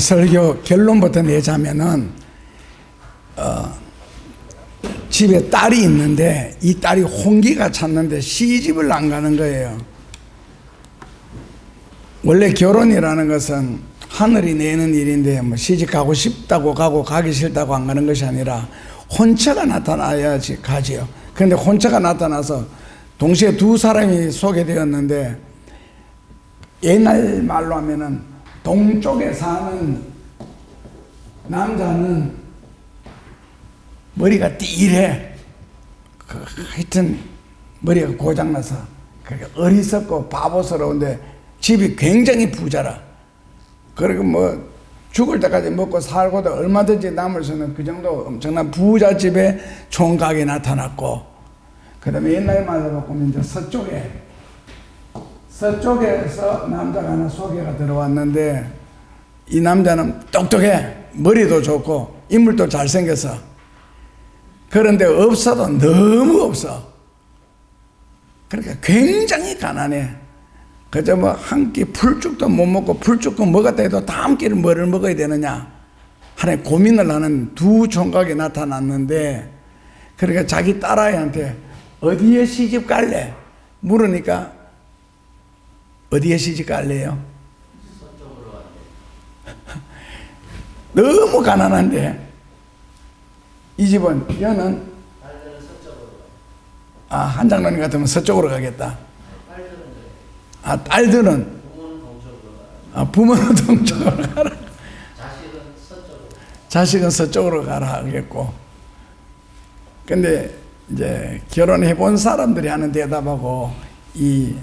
설교 결론부터 내자면은 집에 딸이 있는데 이 딸이 홍기가 찼는데 시집을 안 가는 거예요. 원래 결혼이라는 것은 하늘이 내는 일인데 뭐 시집 가고 싶다고 가고 가기 싫다고 안 가는 것이 아니라 혼처가 나타나야지 가지요. 그런데 혼처가 나타나서 동시에 두 사람이 소개되었는데 옛날 말로 하면은 동쪽에 사는 남자는 머리가 띠래. 하여튼 머리가 고장나서 어리석고 바보스러운데 집이 굉장히 부자라. 그리고 뭐 죽을 때까지 먹고 살고도 얼마든지 남을 수는 그 정도 엄청난 부잣집에 총각이 나타났고, 그 다음에 옛날 말로 바꾸면 이제 서쪽에서 남자가 하나 소개가 들어왔는데, 이 남자는 똑똑해. 머리도 좋고 인물도 잘생겨서. 그런데 없어도 너무 없어. 그러니까 굉장히 가난해. 그저 뭐 한 끼 풀죽도 못 먹고, 풀죽도 먹었다 해도 다음 끼를 뭐를 먹어야 되느냐 하는 고민을 하는 두 총각이 나타났는데, 그러니까 자기 딸아이한테 어디에 시집 갈래? 물으니까 어디에 시집 갈래요? 너무 가난한데 이 집은 여는 한장로님 같으면 서쪽으로 가겠다. 딸들은 부모는 동쪽으로 가라. 자식은 서쪽으로 가라 하겠고. 근데 이제 결혼해 본 사람들이 하는 대답하고 이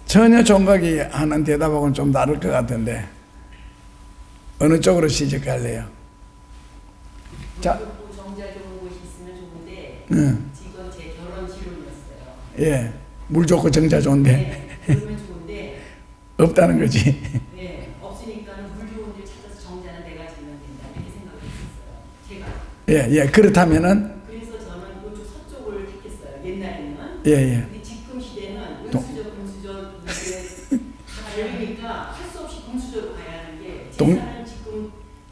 처녀 총각이 하는 대답하고는 좀 다를 것 같은데, 어느 쪽으로 시집 갈래요? 자, 정자 좋은 곳이 있으면 좋은데 지금 제 결혼 실험이었어요. 예, 물 좋고 정자 좋은데. 네, 그러면 좋은데 없다는 거지. 네, 없으니까 물 좋은 데 찾아서 정자는 내가 지면 된다 이렇게 생각했었어요. 제가. 예, 그렇다면은. 그래서 저는 이쪽 서쪽을 택했어요. 옛날에는. 예. 근데 지금 시대는 은수저, 금수저 이게 다 열리니까 할 수 없이 금수저로 가야 하는 게, 제사는 지금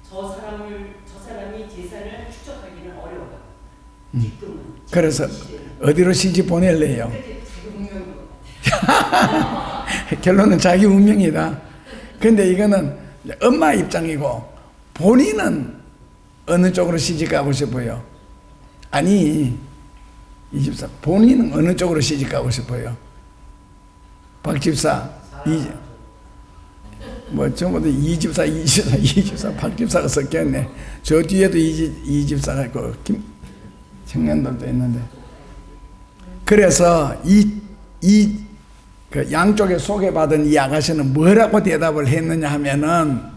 저 사람이 제사를 추적하기는 어려워요. 지금은. 그래서 어디로 시집 보낼래요? 결론은 자기 운명이다. 근데 이거는 엄마 입장이고, 본인은 어느 쪽으로 시집 가고 싶어요? 아니, 이 집사 본인은 어느 쪽으로 시집 가고 싶어요? 박 집사, 전부 다 이 집사, 박 집사가 섞였네. 저 뒤에도 이 집사가 있고 청년들도 있는데. 그래서 그 양쪽에 소개받은 이 아가씨는 뭐라고 대답을 했느냐 하면은,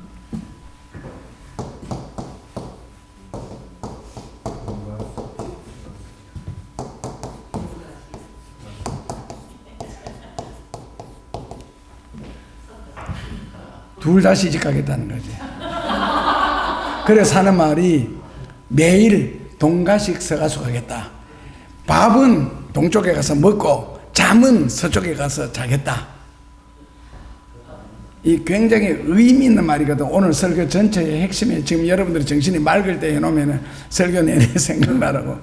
둘 다 시집 가겠다는 거지. 그래서 하는 말이 매일 동가식 서가수 가겠다. 밥은 동쪽에 가서 먹고 잠은 서쪽에 가서 자겠다. 이 굉장히 의미 있는 말이거든. 오늘 설교 전체의 핵심이, 지금 여러분들이 정신이 맑을 때 해놓으면 설교 내내 생각나라고.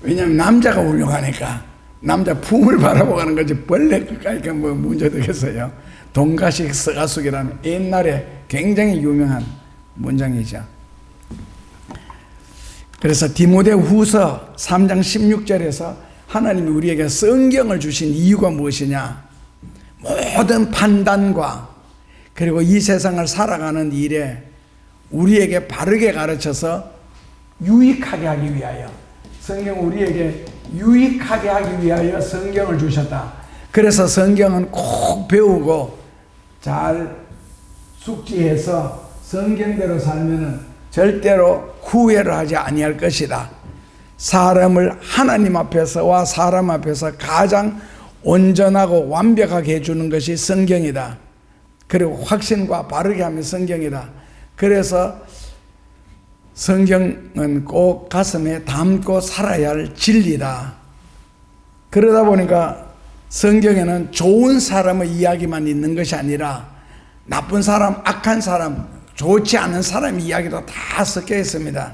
왜냐하면 남자가 훌륭하니까. 남자 품을 바라보고 가는 거지 벌레 가니까 뭐 문제 되겠어요. 동가식 서가숙이라는 옛날에 굉장히 유명한 문장이죠. 그래서 디모데후서 3장 16절에서 하나님이 우리에게 성경을 주신 이유가 무엇이냐? 모든 판단과 그리고 이 세상을 살아가는 일에 우리에게 바르게 가르쳐서 유익하게 하기 위하여, 성경 우리에게 유익하게 하기 위하여 성경을 주셨다. 그래서 성경은 꼭 배우고 잘 숙지해서 성경대로 살면은 절대로 후회를 하지 아니할 것이다. 사람을 하나님 앞에서와 사람 앞에서 가장 온전하고 완벽하게 해주는 것이 성경이다. 그리고 확신과 바르게 하면 성경이다. 그래서 성경은 꼭 가슴에 담고 살아야 할 진리다. 그러다 보니까 성경에는 좋은 사람의 이야기만 있는 것이 아니라 나쁜 사람, 악한 사람, 좋지 않은 사람 이야기도 다 섞여 있습니다.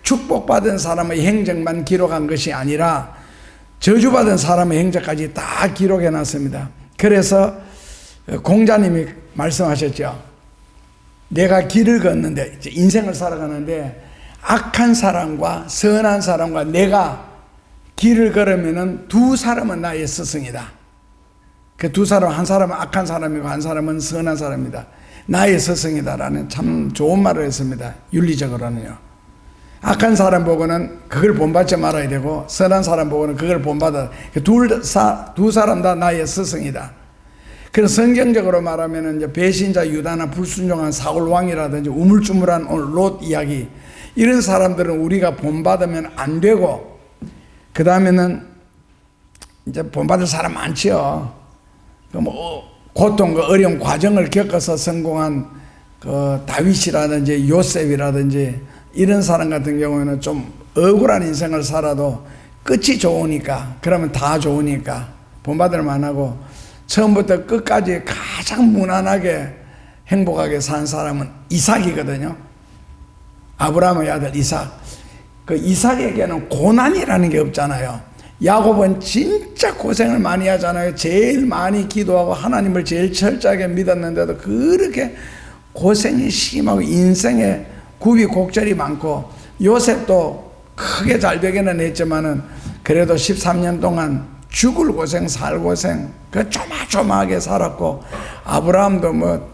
축복받은 사람의 행적만 기록한 것이 아니라 저주받은 사람의 행적까지 다 기록해 놨습니다. 그래서 공자님이 말씀하셨죠. 내가 길을 걷는데, 인생을 살아가는데 악한 사람과 선한 사람과 내가 길을 걸으면은 두 사람은 나의 스승이다. 그 두 사람, 한 사람은 악한 사람이고 한 사람은 선한 사람이다. 나의 스승이다라는 참 좋은 말을 했습니다. 윤리적으로는요. 악한 사람 보고는 그걸 본받지 말아야 되고 선한 사람 보고는 그걸 본받아. 두 사람 다 나의 스승이다. 그래서 성경적으로 말하면 이제 배신자 유다나 불순종한 사울 왕이라든지 우물쭈물한 오늘 롯 이야기, 이런 사람들은 우리가 본받으면 안 되고, 그 다음에는 이제 본받을 사람 많지요. 고통, 어려운 과정을 겪어서 성공한 다윗이라든지 요셉이라든지 이런 사람 같은 경우에는 좀 억울한 인생을 살아도 끝이 좋으니까, 그러면 다 좋으니까 본받을 만하고, 처음부터 끝까지 가장 무난하게 행복하게 산 사람은 이삭이거든요. 아브라함의 아들 이삭. 그 이삭에게는 고난이라는 게 없잖아요. 야곱은 진짜 고생을 많이 하잖아요. 제일 많이 기도하고 하나님을 제일 철저하게 믿었는데도 그렇게 고생이 심하고 인생에 굽이곡절이 많고, 요셉도 크게 잘 되기는 했지만은 그래도 13년 동안 죽을 고생 살 고생 그 조마조마하게 살았고, 아브라함도 뭐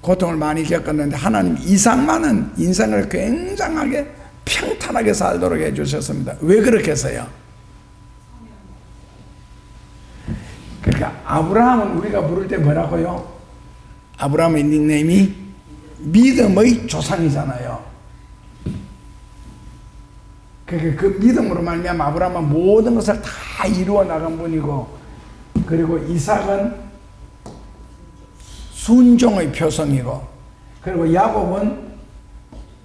고통을 많이 겪었는데 하나님 이삭만은 인생을 굉장하게 평탄하게 살도록 해주셨습니다. 왜 그렇게 해서요? 그러니까 아브라함은 우리가 부를 때 뭐라고요? 아브라함의 닉네임이 믿음의 조상이잖아요. 그러니까 그 믿음으로 말미암아 아브라함은 모든 것을 다 이루어 나간 분이고, 그리고 이삭은 순종의 표성이고, 그리고 야곱은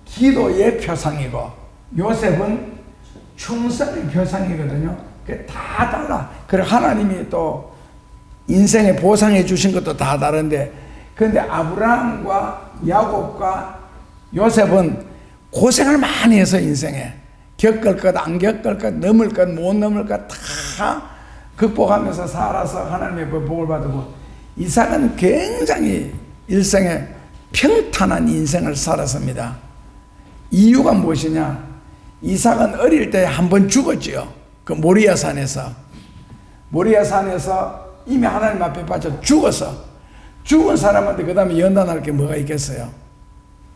기도의 표상이고, 요셉은 충성의 표상이거든요. 그게 다 달라. 그리고 하나님이 또 인생에 보상해 주신 것도 다 다른데, 그런데 아브라함과 야곱과 요셉은 고생을 많이 해서 인생에 겪을 것, 안 겪을 것, 넘을 것, 못 넘을 것 다 극복하면서 살아서 하나님의 복을 받고, 이삭은 굉장히 일생에 평탄한 인생을 살았습니다. 이유가 무엇이냐? 이삭은 어릴 때 한 번 죽었지요. 그 모리아산에서 이미 하나님 앞에 빠져 죽었어. 죽은 사람한테 그 다음에 연단할 게 뭐가 있겠어요?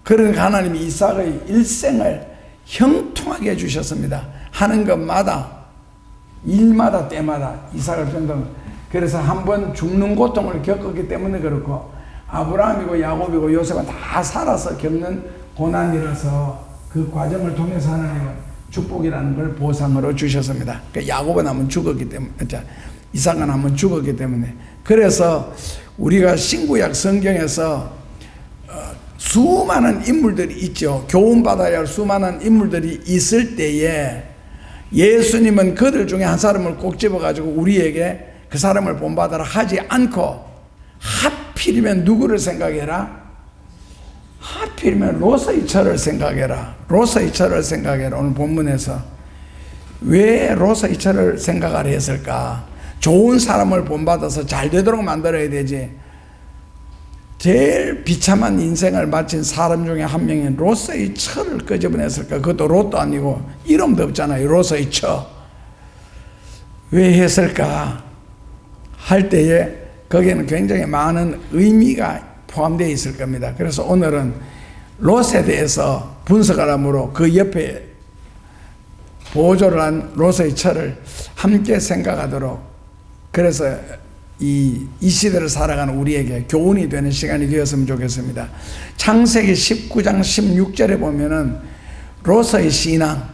그러니까 하나님이 이삭의 일생을 형통하게 해주셨습니다. 하는 것마다, 일마다, 때마다 이삭을 편들고, 그래서 한 번 죽는 고통을 겪었기 때문에 그렇고, 아브라함이고 야곱이고 요셉은 다 살아서 겪는 고난이라서 그 과정을 통해서 하나님은 축복이라는 걸 보상으로 주셨습니다. 그러니까 야곱은 한번 죽었기 때문에, 이삭은 한번 죽었기 때문에. 그래서 우리가 신구약 성경에서 수많은 인물들이 있죠. 교훈받아야 할 수많은 인물들이 있을 때에 예수님은 그들 중에 한 사람을 꼭 집어가지고 우리에게 그 사람을 본받아라 하지 않고, 하필이면 누구를 생각해라? 하필이면 롯의 철을 생각해라. 롯의 철을 생각해라. 오늘 본문에서 왜 롯의 철을 생각하려 했을까? 좋은 사람을 본받아서 잘 되도록 만들어야 되지. 제일 비참한 인생을 마친 사람 중에 한 명인 롯의 철을 끄집어냈을까? 그것도 롯도 아니고 이름도 없잖아요. 롯의 처. 왜 했을까? 할 때에 거기에는 굉장히 많은 의미가 포함되어 있을 겁니다. 그래서 오늘은 롯에 대해서 분석하라므로 그 옆에 보조를 한 롯의 철을 함께 생각하도록, 그래서 이 시대를 살아가는 우리에게 교훈이 되는 시간이 되었으면 좋겠습니다. 창세기 19장 16절에 보면은 롯의 신앙,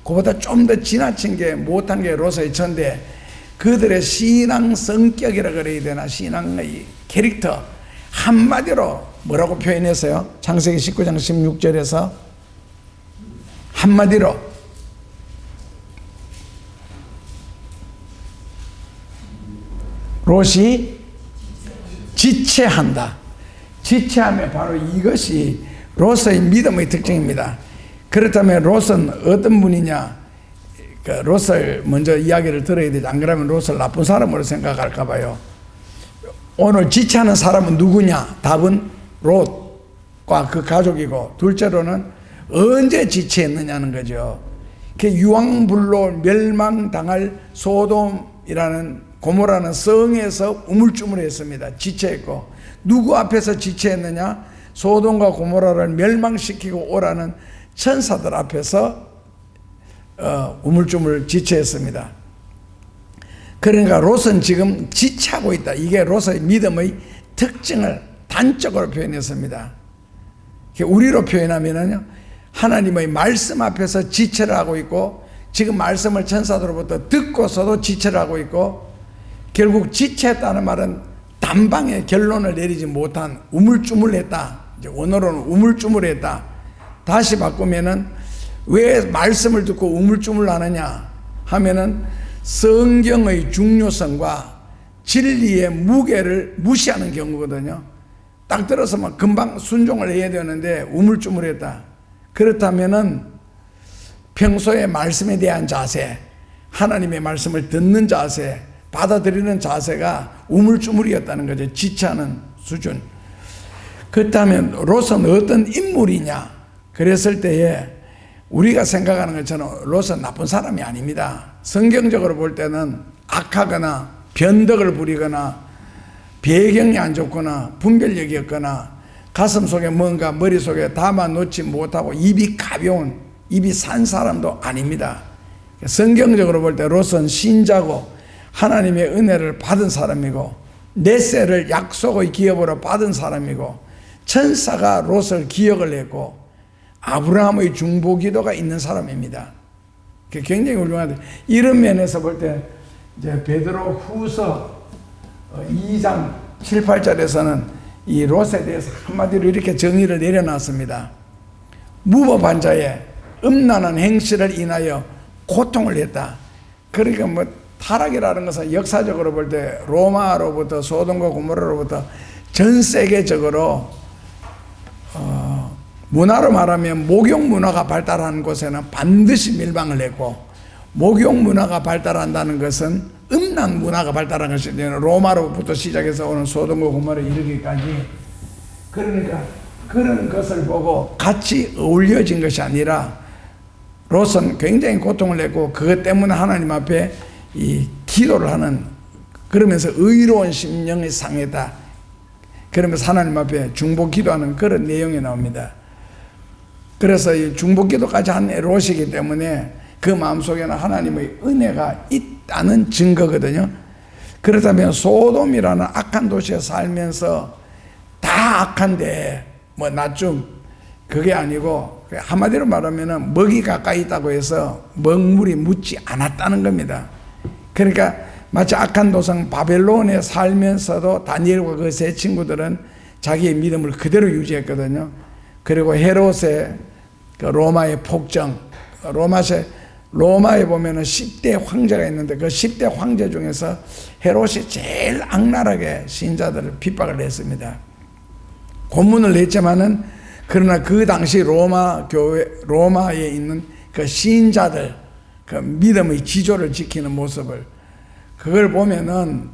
그보다 좀 더 지나친 게 못한 게 롯의 처인데, 그들의 신앙 성격이라 그래야 되나, 신앙의 캐릭터 한마디로 뭐라고 표현했어요? 창세기 19장 16절에서 한마디로 롯이 지체한다. 지체하면 바로 이것이 롯의 믿음의 특징입니다. 그렇다면 롯은 어떤 분이냐? 그 롯을 먼저 이야기를 들어야 되지. 안 그러면 롯을 나쁜 사람으로 생각할까 봐요. 오늘 지체하는 사람은 누구냐? 답은 롯과 그 가족이고, 둘째로는 언제 지체했느냐는 거죠. 그 유황불로 멸망당할 소돔이라는 고모라는 성에서 우물쭈물했습니다. 지체했고, 누구 앞에서 지체했느냐? 소돔과 고모라를 멸망시키고 오라는 천사들 앞에서 우물쭈물 지체했습니다. 그러니까 롯은 지금 지체하고 있다. 이게 롯의 믿음의 특징을 단적으로 표현했습니다. 우리로 표현하면은요, 하나님의 말씀 앞에서 지체를 하고 있고, 지금 말씀을 천사들로부터 듣고서도 지체를 하고 있고, 결국 지체했다는 말은 단방에 결론을 내리지 못한 우물쭈물했다. 이제 원어로는 우물쭈물했다. 다시 바꾸면은 왜 말씀을 듣고 우물쭈물 하느냐 하면은 성경의 중요성과 진리의 무게를 무시하는 경우거든요. 딱 들어서 막 금방 순종을 해야 되는데 우물쭈물했다. 그렇다면은 평소에 말씀에 대한 자세, 하나님의 말씀을 듣는 자세, 받아들이는 자세가 우물쭈물이었다는 거죠. 지체하는 수준. 그렇다면 롯은 어떤 인물이냐? 그랬을 때에 우리가 생각하는 것처럼 롯은 나쁜 사람이 아닙니다. 성경적으로 볼 때는 악하거나 변덕을 부리거나 배경이 안 좋거나 분별력이 없거나 가슴 속에 뭔가 머릿속에 담아 놓지 못하고 입이 가벼운, 입이 산 사람도 아닙니다. 성경적으로 볼 때 롯은 신자고 하나님의 은혜를 받은 사람이고 넷세를 약속의 기업으로 받은 사람이고 천사가 롯을 기억을 했고 아브라함의 중보기도가 있는 사람입니다. 굉장히 훌륭한데, 이런 면에서 볼 때 이제 베드로 후서 2장 7, 8절에서는 이 롯에 대해서 한마디로 이렇게 정의를 내려놨습니다. 무법한 자의 음란한 행실을 인하여 고통을 했다. 그러니까 뭐 타락이라는 것은 역사적으로 볼 때 로마로부터 소돔과 고모라로부터 전 세계적으로 문화로 말하면 목욕 문화가 발달하는 곳에는 반드시 멸망을 했고, 목욕 문화가 발달한다는 것은 음란 문화가 발달한 것이죠. 로마로부터 시작해서 오는 소돔과 고모라에 이르기까지. 그러니까 그런 것을 보고 같이 어울려진 것이 아니라 롯은 굉장히 고통을 했고, 그것 때문에 하나님 앞에 이 기도를 하는, 그러면서 의로운 심령이 상했다. 그러면서 하나님 앞에 중보 기도하는 그런 내용이 나옵니다. 그래서 이 중보 기도까지 한 롯이기 때문에 그 마음속에는 하나님의 은혜가 있다는 증거거든요. 그렇다면 소돔이라는 악한 도시에 살면서 다 악한데 뭐 나좀 그게 아니고, 한마디로 말하면 먹이 가까이 있다고 해서 먹물이 묻지 않았다는 겁니다. 그러니까 마치 악한 도성 바벨론에 살면서도 다니엘과 그 세 친구들은 자기의 믿음을 그대로 유지했거든요. 그리고 헤롯의 그 로마의 폭정, 로마에 보면은 10대 황제가 있는데 그 10대 황제 중에서 헤롯이 제일 악랄하게 신자들을 핍박을 했습니다. 고문을 했지만은, 그러나 그 당시 로마에 있는 그 신자들, 그 믿음의 지조를 지키는 모습을, 그걸 보면은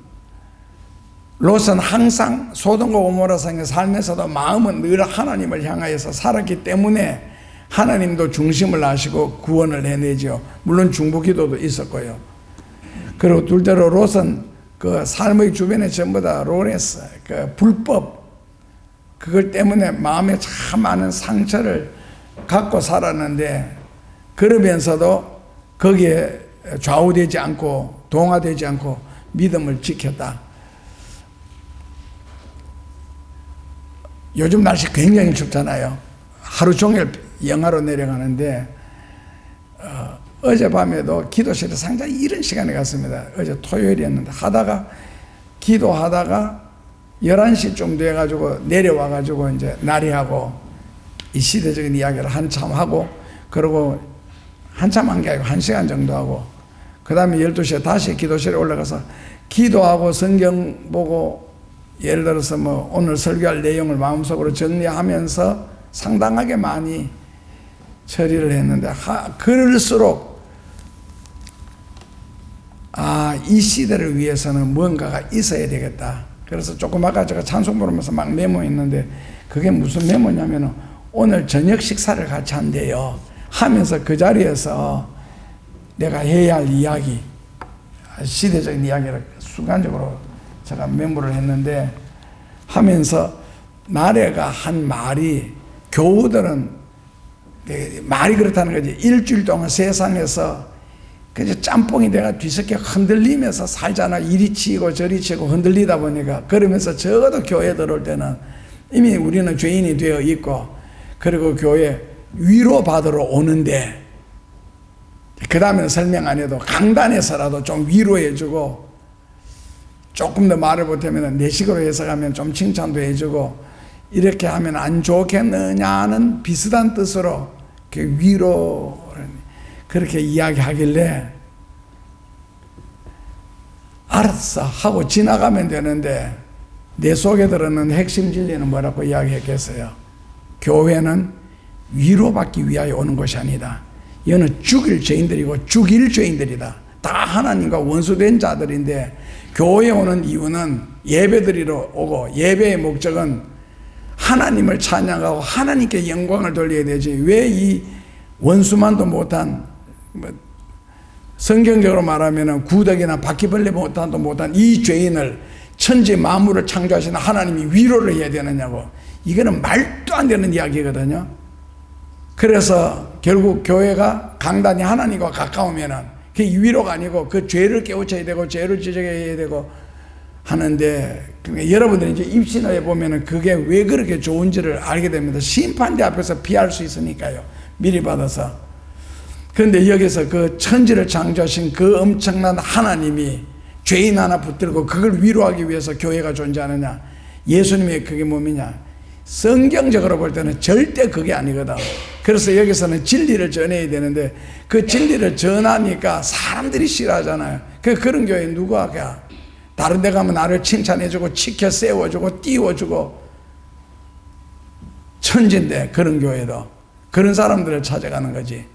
롯은 항상 소돔과 고모라 성에 살면서도 마음은 늘 하나님을 향하여서 살았기 때문에 하나님도 중심을 아시고 구원을 해내죠. 물론 중보기도도 있었고요. 그리고 둘째로 롯은 그 삶의 주변에 전부 다 롯에서 그 불법, 그걸 때문에 마음에 참 많은 상처를 갖고 살았는데, 그러면서도 거기에 좌우되지 않고 동화되지 않고 믿음을 지켰다. 요즘 날씨 굉장히 춥잖아요. 하루 종일 영하로 내려가는데 어젯밤에도 기도실에 상당히 이른 시간에 갔습니다. 어제 토요일이었는데 기도하다가 11시쯤 돼가지고 내려와가지고 이제 나리하고 이 시대적인 이야기를 한참 하고, 그리고 한참 한 게 아니고 1시간 정도 하고, 그 다음에 12시에 다시 기도실에 올라가서 기도하고 성경 보고 예를 들어서 뭐 오늘 설교할 내용을 마음속으로 정리하면서 상당하게 많이 처리를 했는데 그럴수록 이 시대를 위해서는 뭔가가 있어야 되겠다. 그래서 조금 아까 제가 찬송 부르면서 막 메모했는데 그게 무슨 메모냐면은 오늘 저녁 식사를 같이 한대요. 하면서 그 자리에서 내가 해야 할 이야기, 시대적인 이야기를 순간적으로 제가 메모를 했는데 하면서 나래가 한 말이 교우들은 말이 그렇다는 거지. 일주일 동안 세상에서 그저 짬뽕이 내가 뒤섞여 흔들리면서 살잖아. 이리 치고 저리 치고 흔들리다 보니까 그러면서 적어도 교회 들어올 때는 이미 우리는 죄인이 되어 있고 그리고 교회 위로받으러 오는데 그 다음에는 설명 안 해도 강단에서라도 좀 위로해주고 조금 더 말을 못하면 내식으로 해석하면 좀 칭찬도 해주고 이렇게 하면 안 좋겠느냐는 비슷한 뜻으로 위로를 그렇게 이야기하길래 알았어 하고 지나가면 되는데 내 속에 들어는 핵심 진리는 뭐라고 이야기했겠어요? 교회는 위로받기 위하여 오는 것이 아니다. 이거는 죽일 죄인들이고 죽일 죄인들이다. 다 하나님과 원수된 자들인데 교회에 오는 이유는 예배드리러 오고 예배의 목적은 하나님을 찬양하고 하나님께 영광을 돌려야 되지. 왜 이 원수만도 못한 성경적으로 말하면 구덕이나 바퀴벌레 못한 이 죄인을 천지 만물을 창조하시는 하나님이 위로를 해야 되느냐고. 이거는 말도 안 되는 이야기거든요. 그래서 결국 교회가 강단이 하나님과 가까우면은 그게 위로가 아니고 그 죄를 깨우쳐야 되고 죄를 지적해야 되고 하는데 그러니까 여러분들이 이제 입신을 해보면은 그게 왜 그렇게 좋은지를 알게 됩니다. 심판대 앞에서 피할 수 있으니까요. 미리 받아서. 그런데 여기서 그 천지를 창조하신 그 엄청난 하나님이 죄인 하나 붙들고 그걸 위로하기 위해서 교회가 존재하느냐? 예수님의 그게 몸이냐? 성경적으로 볼 때는 절대 그게 아니거든. 그래서 여기서는 진리를 전해야 되는데 그 진리를 전하니까 사람들이 싫어하잖아요. 그런 교회 누가 가? 다른 데 가면 나를 칭찬해주고 치켜 세워주고 띄워주고 천진데 그런 교회도 그런 사람들을 찾아가는 거지.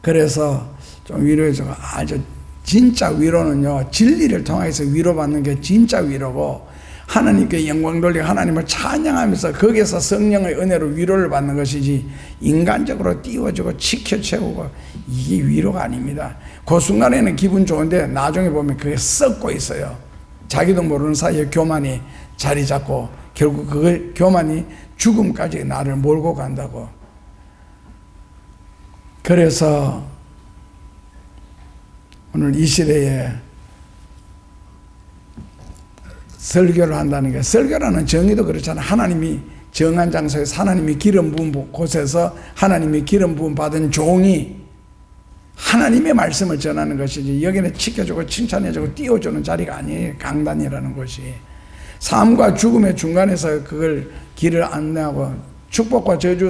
그래서 좀 위로해주고 아주 진짜 위로는요 진리를 통해서 위로받는 게 진짜 위로고 하나님께 영광 돌리고 하나님을 찬양하면서 거기서 성령의 은혜로 위로를 받는 것이지 인간적으로 띄워주고 치켜 채우고 이게 위로가 아닙니다. 그 순간에는 기분 좋은데 나중에 보면 그게 썩고 있어요. 자기도 모르는 사이에 교만이 자리 잡고 결국 그 교만이 죽음까지 나를 몰고 간다고. 그래서 오늘 이 시대에 설교를 한다는 게 설교라는 정의도 그렇잖아요. 하나님이 정한 장소에서 하나님이 기름 부은 곳에서 하나님이 기름 부은 받은 종이 하나님의 말씀을 전하는 것이지 여기는 지켜주고 칭찬해주고 띄워주는 자리가 아니에요. 강단이라는 곳이. 삶과 죽음의 중간에서 그걸 길을 안내하고 축복과 저주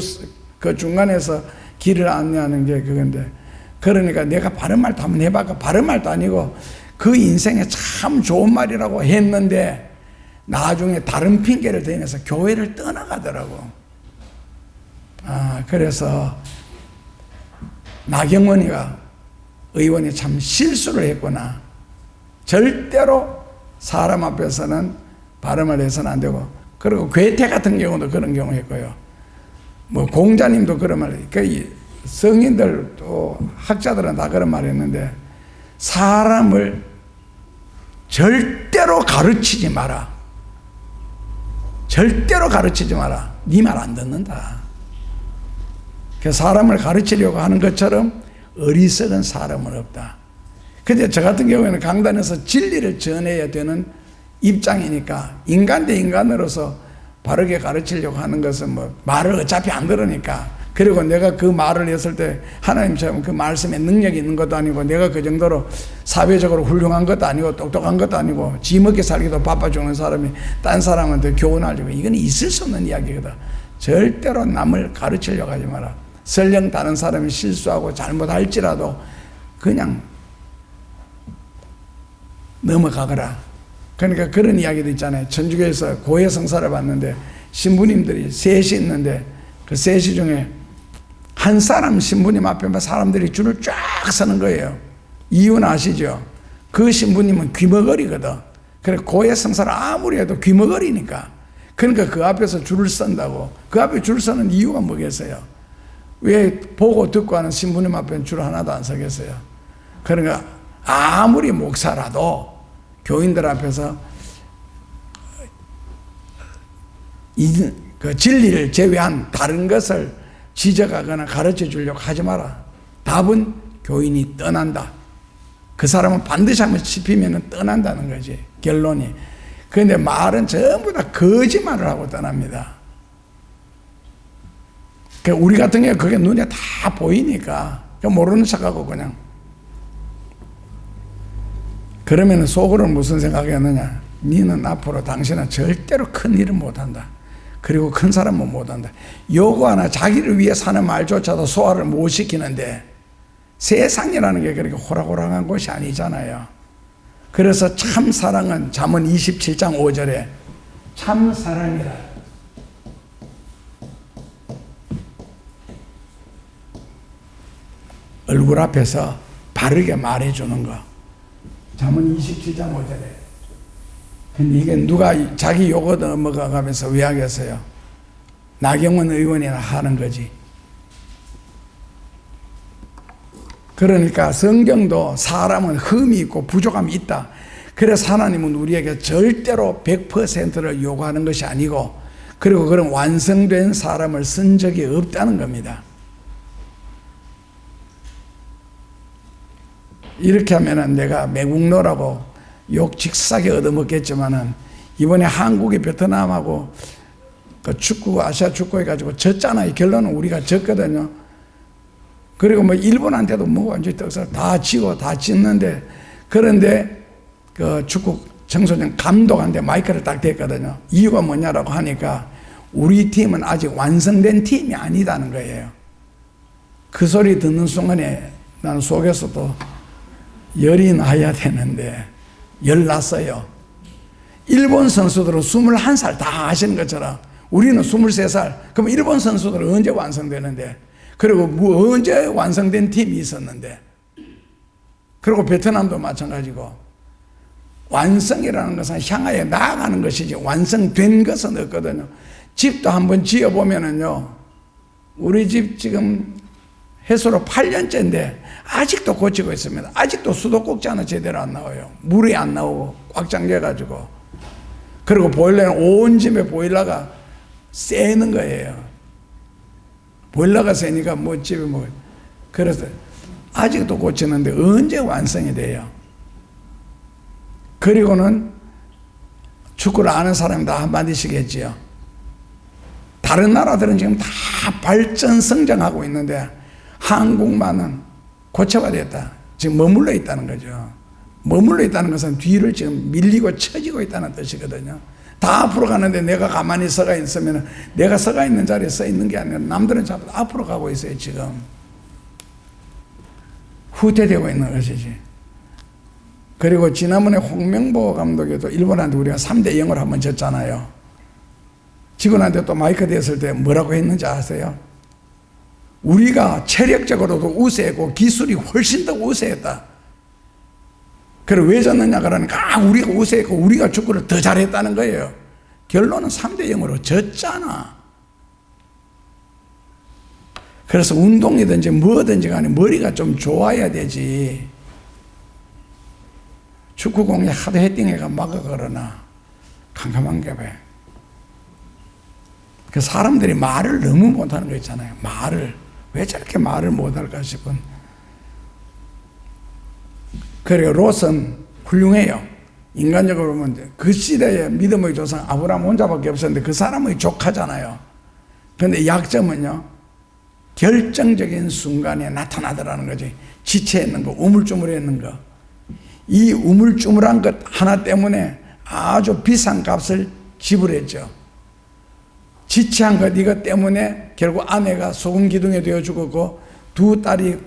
그 중간에서 길을 안내하는 게 그건데 그러니까 내가 바른 말도 한번 해봐가 바른 말도 아니고 그 인생에 참 좋은 말이라고 했는데 나중에 다른 핑계를 대면서 교회를 떠나가더라고. 그래서 나경원이가 의원이 참 실수를 했구나. 절대로 사람 앞에서는 발음을 해서는 안 되고 그리고 괴테 같은 경우도 그런 경우 했고요. 뭐 공자님도 그런 말, 그 성인들 또 학자들은 다 그런 말 했는데 사람을 절대로 가르치지 마라. 절대로 가르치지 마라. 네 말 안 듣는다. 그 사람을 가르치려고 하는 것처럼 어리석은 사람은 없다. 근데 저 같은 경우에는 강단에서 진리를 전해야 되는 입장이니까 인간 대 인간으로서 바르게 가르치려고 하는 것은 뭐 말을 어차피 안 들으니까 그리고 내가 그 말을 했을 때 하나님처럼 그 말씀에 능력이 있는 것도 아니고 내가 그 정도로 사회적으로 훌륭한 것도 아니고 똑똑한 것도 아니고 지 먹게 살기도 바빠 죽는 사람이 딴 사람한테 교훈하려고 이건 있을 수 없는 이야기거든. 절대로 남을 가르치려고 하지 마라. 설령 다른 사람이 실수하고 잘못할지라도 그냥 넘어가거라. 그러니까 그런 이야기도 있잖아요. 천주교에서 고해 성사를 봤는데 신부님들이 셋이 있는데 그 셋이 중에 한 사람 신부님 앞에만 사람들이 줄을 쫙 서는 거예요. 이유는 아시죠? 그 신부님은 귀머거리거든. 그래 고해 성사를 아무리 해도 귀머거리니까. 그러니까 그 앞에서 줄을 선다고. 그 앞에 줄 서는 이유가 뭐겠어요? 왜 보고 듣고 하는 신부님 앞에는 줄 하나도 안 서겠어요? 그러니까 아무리 목사라도 교인들 앞에서 그 진리를 제외한 다른 것을 지적하거나 가르쳐 주려고 하지 마라. 답은 교인이 떠난다. 그 사람은 반드시 한번 씹히면 떠난다는 거지, 결론이. 그런데 말은 전부 다 거짓말을 하고 떠납니다. 우리 같은 경우 그게 눈에 다 보이니까 모르는 척하고 그냥. 그러면 속으로는 무슨 생각이었느냐? 니는 앞으로 당신은 절대로 큰 일은 못한다. 그리고 큰 사람은 못한다. 요거 하나 자기를 위해 사는 말조차도 소화를 못 시키는데 세상이라는 게 그렇게 호락호락한 곳이 아니잖아요. 그래서 참 사랑은 잠언 27장 5절에 참 사랑이라 얼굴 앞에서 바르게 말해주는 거. 잠언 27장 5절에. 근데 이게 누가 자기 욕 얻어먹어가면서 왜 하겠어요? 나경원 의원이나 하는 거지. 그러니까 성경도 사람은 흠이 있고 부족함이 있다. 그래서 하나님은 우리에게 절대로 100%를 요구하는 것이 아니고, 그리고 그런 완성된 사람을 쓴 적이 없다는 겁니다. 이렇게 하면은 내가 매국노라고 욕 직사게 얻어먹겠지만은 이번에 한국이 베트남하고 그 축구, 아시아 축구 해가지고 졌잖아요. 결론은 우리가 졌거든요. 그리고 뭐 일본한테도 뭐 완전히 떡살 다 지고 다 찢는데, 그런데 그 축구 청소년 감독한테 마이크를 딱 댔거든요. 이유가 뭐냐라고 하니까 우리 팀은 아직 완성된 팀이 아니다는 거예요. 그 소리 듣는 순간에 나는 속에서도 열이 나야 되는데 열 났어요. 일본 선수들은 21살 다 하시는 것처럼 우리는 23살. 그럼 일본 선수들은 언제 완성되는데? 그리고 뭐 언제 완성된 팀이 있었는데? 그리고 베트남도 마찬가지고. 완성이라는 것은 향하여 나아가는 것이지 완성된 것은 없거든요. 집도 한번 지어보면은요, 우리 집 지금 해수로 8년째인데 아직도 고치고 있습니다. 아직도 수도꼭지 하나 제대로 안 나와요. 물이 안 나오고 꽉 잠겨가지고. 그리고 보일러는 온 집에 보일러가 새는 거예요. 보일러가 새니까 뭐 집에 뭐. 그래서 아직도 고치는데 언제 완성이 돼요? 그리고는 축구를 아는 사람이 다 한마디씩 했지요. 다른 나라들은 지금 다 발전 성장하고 있는데 한국만은 고쳐가 됐다. 지금 머물러 있다는 거죠. 머물러 있다는 것은 뒤를 지금 밀리고 처지고 있다는 뜻이거든요. 다 앞으로 가는데 내가 가만히 서가 있으면 내가 서가 있는 자리에 서 있는 게 아니라 남들은 전부 앞으로 가고 있어요. 지금 후퇴되고 있는 것이지. 그리고 지난번에 홍명보 감독에도 일본한테 우리가 3대 0으로 한번 졌잖아요. 직원한테 또 마이크 대었을 때 뭐라고 했는지 아세요? 우리가 체력적으로도 우세했고 기술이 훨씬 더 우세했다. 그래 왜 졌느냐 그러니까 우리가 우세했고 우리가 축구를 더 잘했다는 거예요. 결론은 3대 0으로 졌잖아. 그래서 운동이든지 뭐든지 간에 머리가 좀 좋아야 되지. 축구공이 하도 헤딩해가 막아 그러나 캄캄한 게 왜. 그 사람들이 말을 너무 못하는 거 있잖아요. 말을 왜 저렇게 말을 못할까 싶은. 그리고 롯은 훌륭해요. 인간적으로 보면 그 시대에 믿음의 조상 아브라함 혼자밖에 없었는데 그 사람의 조카잖아요. 그런데 약점은요, 결정적인 순간에 나타나더라는 거지. 지체했는 거, 우물쭈물했는 거. 이 우물쭈물한 것 하나 때문에 아주 비싼 값을 지불했죠. 지체한 것 이것 때문에 결국 아내가 소금 기둥에 되어 죽었고 두 딸이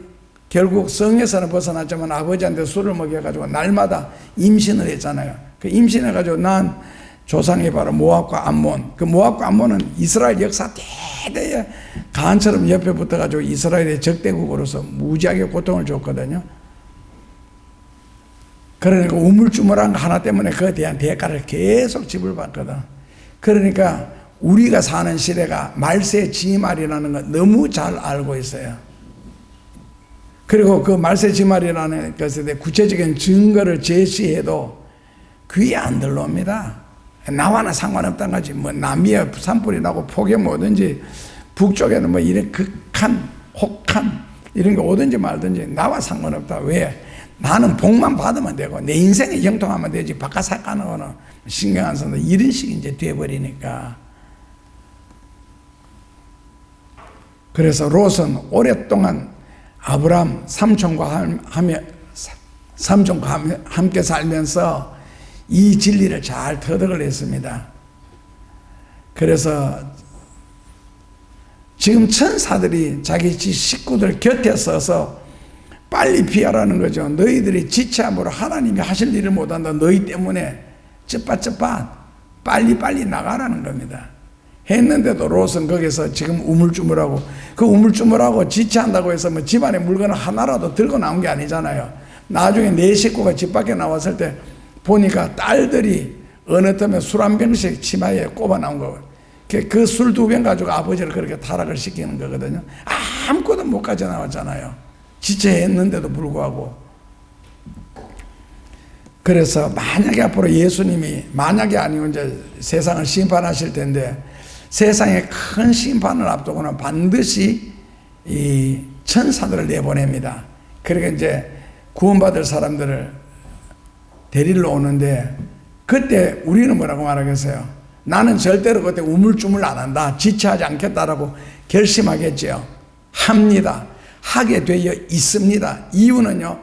결국 성에서는 벗어났지만 아버지한테 술을 먹여가지고 날마다 임신을 했잖아요. 그 임신해가지고 난 조상이 바로 모압과 암몬. 그 모압과 암몬은 이스라엘 역사 대대의 간처럼 옆에 붙어가지고 이스라엘의 적대국으로서 무지하게 고통을 줬거든요. 그러니까 우물쭈물한 거 하나 때문에 그에 대한 대가를 계속 지불받거든. 그러니까 우리가 사는 시대가 말세 지말이라는 거 너무 잘 알고 있어요. 그리고 그 말세 지말이라는 것에 대해 구체적인 증거를 제시해도 귀에 안 들어옵니다. 나와는 상관없다는 거지. 뭐 남미에 산불이 나고 폭염 오든지 북쪽에는 뭐 이런 극한, 혹한 이런 게 오든지 말든지 나와 상관없다. 왜? 나는 복만 받으면 되고 내 인생에 형통하면 되지 바깥 살까는 거는 신경 안 쓴다. 이런 식이 이제 돼버리니까. 그래서 롯은 오랫동안 아브람 삼촌과 함께 살면서 이 진리를 잘 터득을 했습니다. 그래서 지금 천사들이 자기 식구들 곁에 서서 빨리 피하라는 거죠. 너희들이 지체함으로 하나님이 하실 일을 못한다. 너희 때문에 쩌빠쩌빠 빨리 나가라는 겁니다. 했는데도 롯은 거기서 지금 우물쭈물하고 그 우물쭈물하고 지체한다고 해서 뭐 집안에 물건 하나라도 들고 나온 게 아니잖아요. 나중에 네 식구가 집 밖에 나왔을 때 보니까 딸들이 어느 틈에 술 한 병씩 치마에 꼽아 나온 거예요. 그 술 2병 가지고 아버지를 그렇게 타락을 시키는 거거든요. 아무것도 못 가져 나왔잖아요. 지체했는데도 불구하고. 그래서 만약에 앞으로 예수님이 만약에 아니고 이제 세상을 심판하실 텐데 세상에 큰 심판을 앞두고는 반드시 이 천사들을 내보냅니다. 그러니까 이제 구원받을 사람들을 데리러 오는데 그때 우리는 뭐라고 말하겠어요? 나는 절대로 그때 우물쭈물 안 한다. 지체하지 않겠다라고 결심하겠죠. 합니다. 하게 되어 있습니다. 이유는요,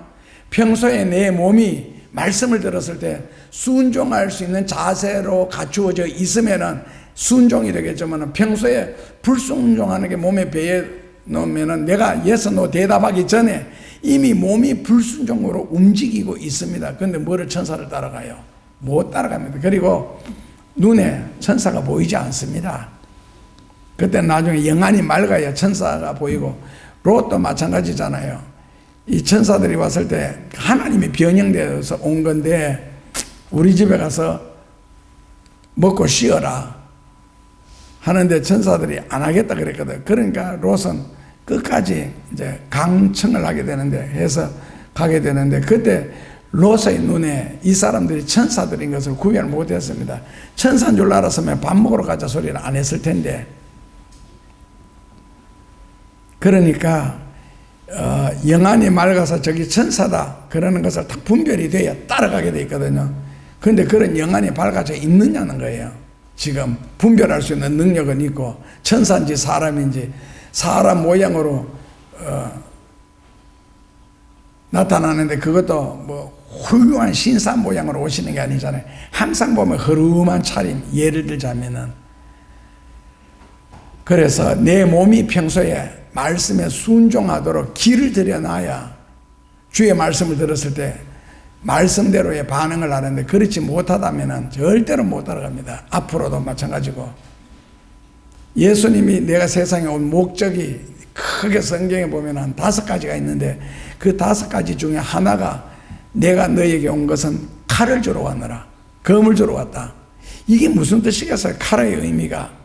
평소에 내 몸이 말씀을 들었을 때 순종할 수 있는 자세로 갖추어져 있으면은 순종이 되겠지만 평소에 불순종하는 게 몸에 배에 놓으면은 내가 yes, no 대답하기 전에 이미 몸이 불순종으로 움직이고 있습니다. 그런데 뭐를 천사를 따라가요? 못 따라갑니다. 그리고 눈에 천사가 보이지 않습니다. 그때 나중에 영안이 맑아야 천사가 보이고 롯도 마찬가지잖아요. 이 천사들이 왔을 때 하나님이 변형되어서 온 건데 우리 집에 가서 먹고 쉬어라 하는데 천사들이 안 하겠다 그랬거든. 그러니까 롯은 끝까지 이제 강청을 하게 되는데 해서 가게 되는데 그때 롯의 눈에 이 사람들이 천사들인 것을 구별을 못했습니다. 천사인 줄 알았으면 밥 먹으러 가자 소리를 안 했을 텐데. 그러니까 영안이 맑아서 저기 천사다 그러는 것을 딱 분별이 돼야 따라가게 돼 있거든요. 그런데 그런 영안이 밝아져 있느냐는 거예요. 지금 분별할 수 있는 능력은 있고 천사인지 사람인지 사람 모양으로 나타나는데 그것도 뭐 훌륭한 신사 모양으로 오시는 게 아니잖아요. 항상 보면 허름한 차림, 예를 들자면은 그래서 내 몸이 평소에 말씀에 순종하도록 길을 들여놔야 주의 말씀을 들었을 때 말씀대로의 반응을 하는데 그렇지 못하다면 절대로 못 따라갑니다. 앞으로도 마찬가지고 예수님이 내가 세상에 온 목적이 크게 성경에 보면 한 5가지가 있는데 그 5가지 중에 하나가 내가 너에게 온 것은 칼을 주러 왔느라 검을 주러 왔다. 이게 무슨 뜻이겠어요? 칼의 의미가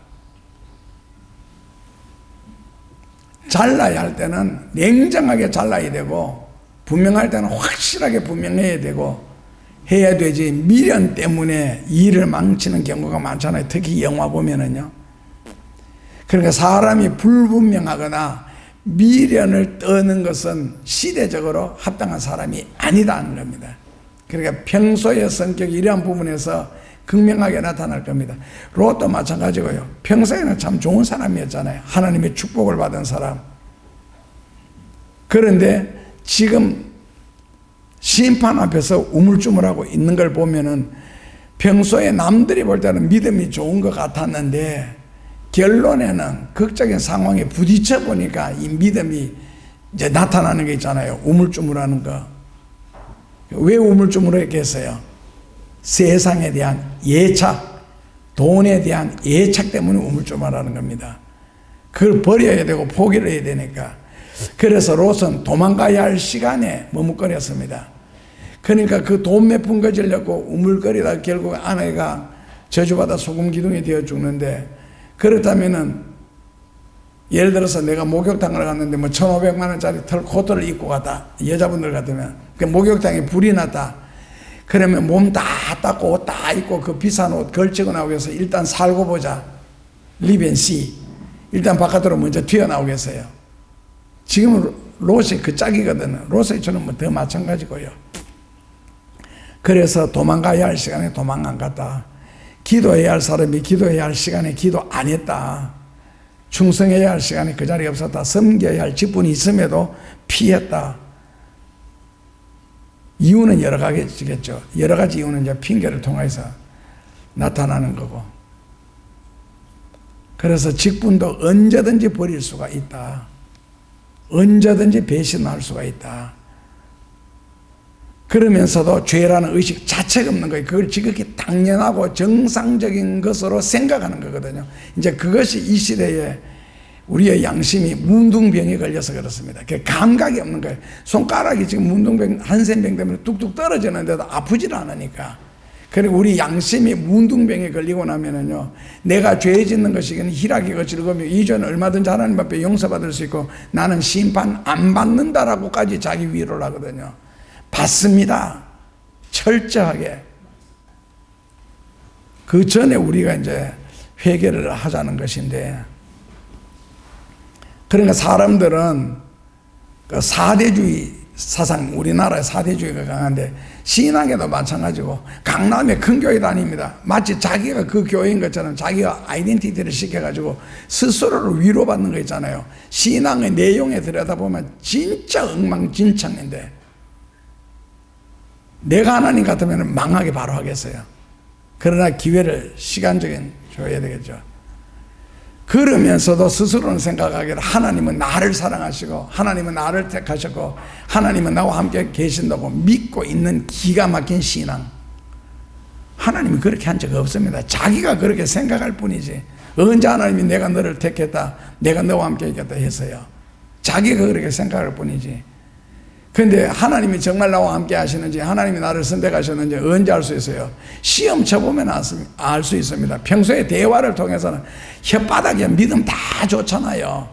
잘라야 할 때는 냉정하게 잘라야 되고 분명할 때는 확실하게 분명해야 되고 해야 되지 미련 때문에 일을 망치는 경우가 많잖아요. 특히 영화 보면은요. 그러니까 사람이 불분명하거나 미련을 떠는 것은 시대적으로 합당한 사람이 아니다는 겁니다. 그러니까 평소의 성격이 이러한 부분에서 극명하게 나타날 겁니다. 롯도 마찬가지고요. 평소에는 참 좋은 사람이었잖아요. 하나님의 축복을 받은 사람. 그런데 지금 심판 앞에서 우물쭈물하고 있는 걸 보면은 평소에 남들이 볼 때는 믿음이 좋은 것 같았는데 결론에는 극적인 상황에 부딪혀 보니까 이 믿음이 이제 나타나는 게 있잖아요. 우물쭈물하는 거. 왜 우물쭈물했겠어요? 세상에 대한 예착, 돈에 대한 예착 때문에 우물쭈물하는 겁니다. 그걸 버려야 되고 포기를 해야 되니까. 그래서 롯은 도망가야 할 시간에 머뭇거렸습니다. 그러니까 그 돈 몇 푼 거지려고 우물거리다 결국 아내가 저주받아 소금 기둥이 되어 죽는데, 그렇다면은 예를 들어서 내가 목욕탕을 갔는데 뭐 1,500만 원짜리 코트를 입고 갔다. 여자분들 같으면 그 목욕탕에 불이 났다. 그러면 몸 다 닦고 옷 다 입고 그 비싼 옷 걸치고 나오겠어. 일단 살고 보자. live and see. 일단 바깥으로 먼저 튀어나오겠어요. 지금은 롯이 그 짝이거든요. 롯의 저는 뭐 더 마찬가지고요. 그래서 도망가야 할 시간에 도망 안 갔다. 기도해야 할 사람이 기도해야 할 시간에 기도 안 했다. 충성해야 할 시간에 그 자리에 없었다. 섬겨야 할 직분이 있음에도 피했다. 이유는 여러 가지겠죠. 여러 가지 이유는 이제 핑계를 통해서 나타나는 거고. 그래서 직분도 언제든지 버릴 수가 있다. 언제든지 배신할 수가 있다. 그러면서도 죄라는 의식 자체가 없는 거예요. 그걸 지극히 당연하고 정상적인 것으로 생각하는 거거든요. 이제 그것이 이 시대에 우리의 양심이 문둥병에 걸려서 그렇습니다. 그 감각이 없는 거예요. 손가락이 지금 문둥병, 한센병 때문에 뚝뚝 떨어지는데도 아프질 않으니까. 그리고 우리 양심이 문둥병에 걸리고 나면은요, 내가 죄 짓는 것이 희락이고 즐거움이고 이 죄는 얼마든지 하나님 앞에 용서받을 수 있고 나는 심판 안 받는다라고까지 자기 위로를 하거든요. 받습니다. 철저하게. 그 전에 우리가 이제 회개를 하자는 것인데, 그러니까 사람들은 그 사대주의 사상, 우리나라의 사대주의가 강한데 신앙에도 마찬가지고 강남에 큰 교회 다닙니다. 마치 자기가 그 교회인 것처럼 자기가 아이덴티티를 시켜가지고 스스로를 위로받는 거 있잖아요. 신앙의 내용에 들여다보면 진짜 엉망진창인데 내가 하나님 같으면 망하게 바로 하겠어요. 그러나 기회를 시간적인 줘야 되겠죠. 그러면서도 스스로는 생각하기를 하나님은 나를 사랑하시고 하나님은 나를 택하셨고 하나님은 나와 함께 계신다고 믿고 있는 기가 막힌 신앙. 하나님이 그렇게 한 적 없습니다. 자기가 그렇게 생각할 뿐이지 언제 하나님이 내가 너를 택했다, 내가 너와 함께 있겠다 했어요. 자기가 그렇게 생각할 뿐이지. 그런데 하나님이 정말 나와 함께 하시는지, 하나님이 나를 선택하셨는지 언제 알 수 있어요? 시험 쳐보면 알 수 있습니다. 평소에 대화를 통해서는 혓바닥에 믿음 다 좋잖아요.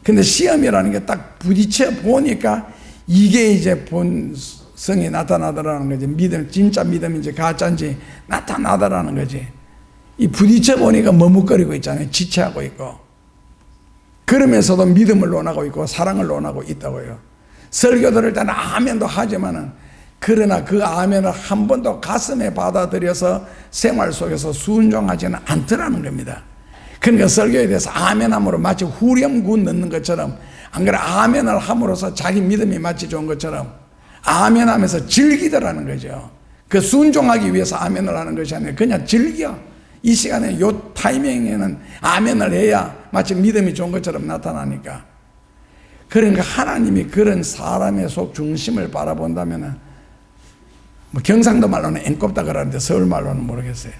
근데 시험이라는 게 딱 부딪혀 보니까 이게 이제 본성이 나타나더라는 거지. 믿음, 진짜 믿음인지 가짜인지 나타나더라는 거지. 이 부딪혀 보니까 머뭇거리고 있잖아요. 지체하고 있고. 그러면서도 믿음을 논하고 있고 사랑을 논하고 있다고요. 설교 들을 때는 아멘도 하지만은, 그러나 그 아멘을 한 번도 가슴에 받아들여서 생활 속에서 순종하지는 않더라는 겁니다. 그러니까 설교에 대해서 아멘함으로 마치 후렴구 넣는 것처럼, 안 그래 아멘을 함으로써 자기 믿음이 마치 좋은 것처럼 아멘하면서 즐기더라는 거죠. 그 순종하기 위해서 아멘을 하는 것이 아니라 그냥 즐겨. 이 시간에 요 타이밍에는 아멘을 해야 마치 믿음이 좋은 것처럼 나타나니까. 그러니까 하나님이 그런 사람의 속 중심을 바라본다면은, 뭐 경상도 말로는 앵꼽다 그러는데 서울 말로는 모르겠어요.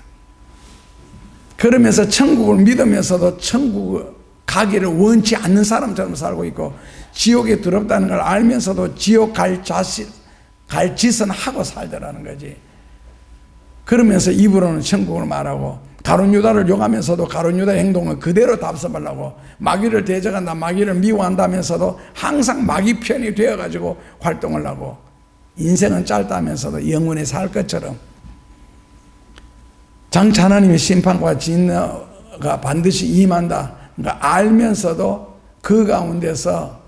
그러면서 천국을 믿으면서도 천국 가기를 원치 않는 사람처럼 살고 있고, 지옥에 더럽다는 걸 알면서도 지옥 갈 짓은 하고 살더라는 거지. 그러면서 입으로는 천국을 말하고, 가룟 유다를 욕하면서도 가룟 유다의 행동을 그대로 답습하려고, 마귀를 대적한다, 마귀를 미워한다면서도 항상 마귀 편이 되어가지고 활동을 하고, 인생은 짧다면서도 영원히 살 것처럼. 장차 하나님의 심판과 진노가 반드시 임한다, 그러니까 알면서도 그 가운데서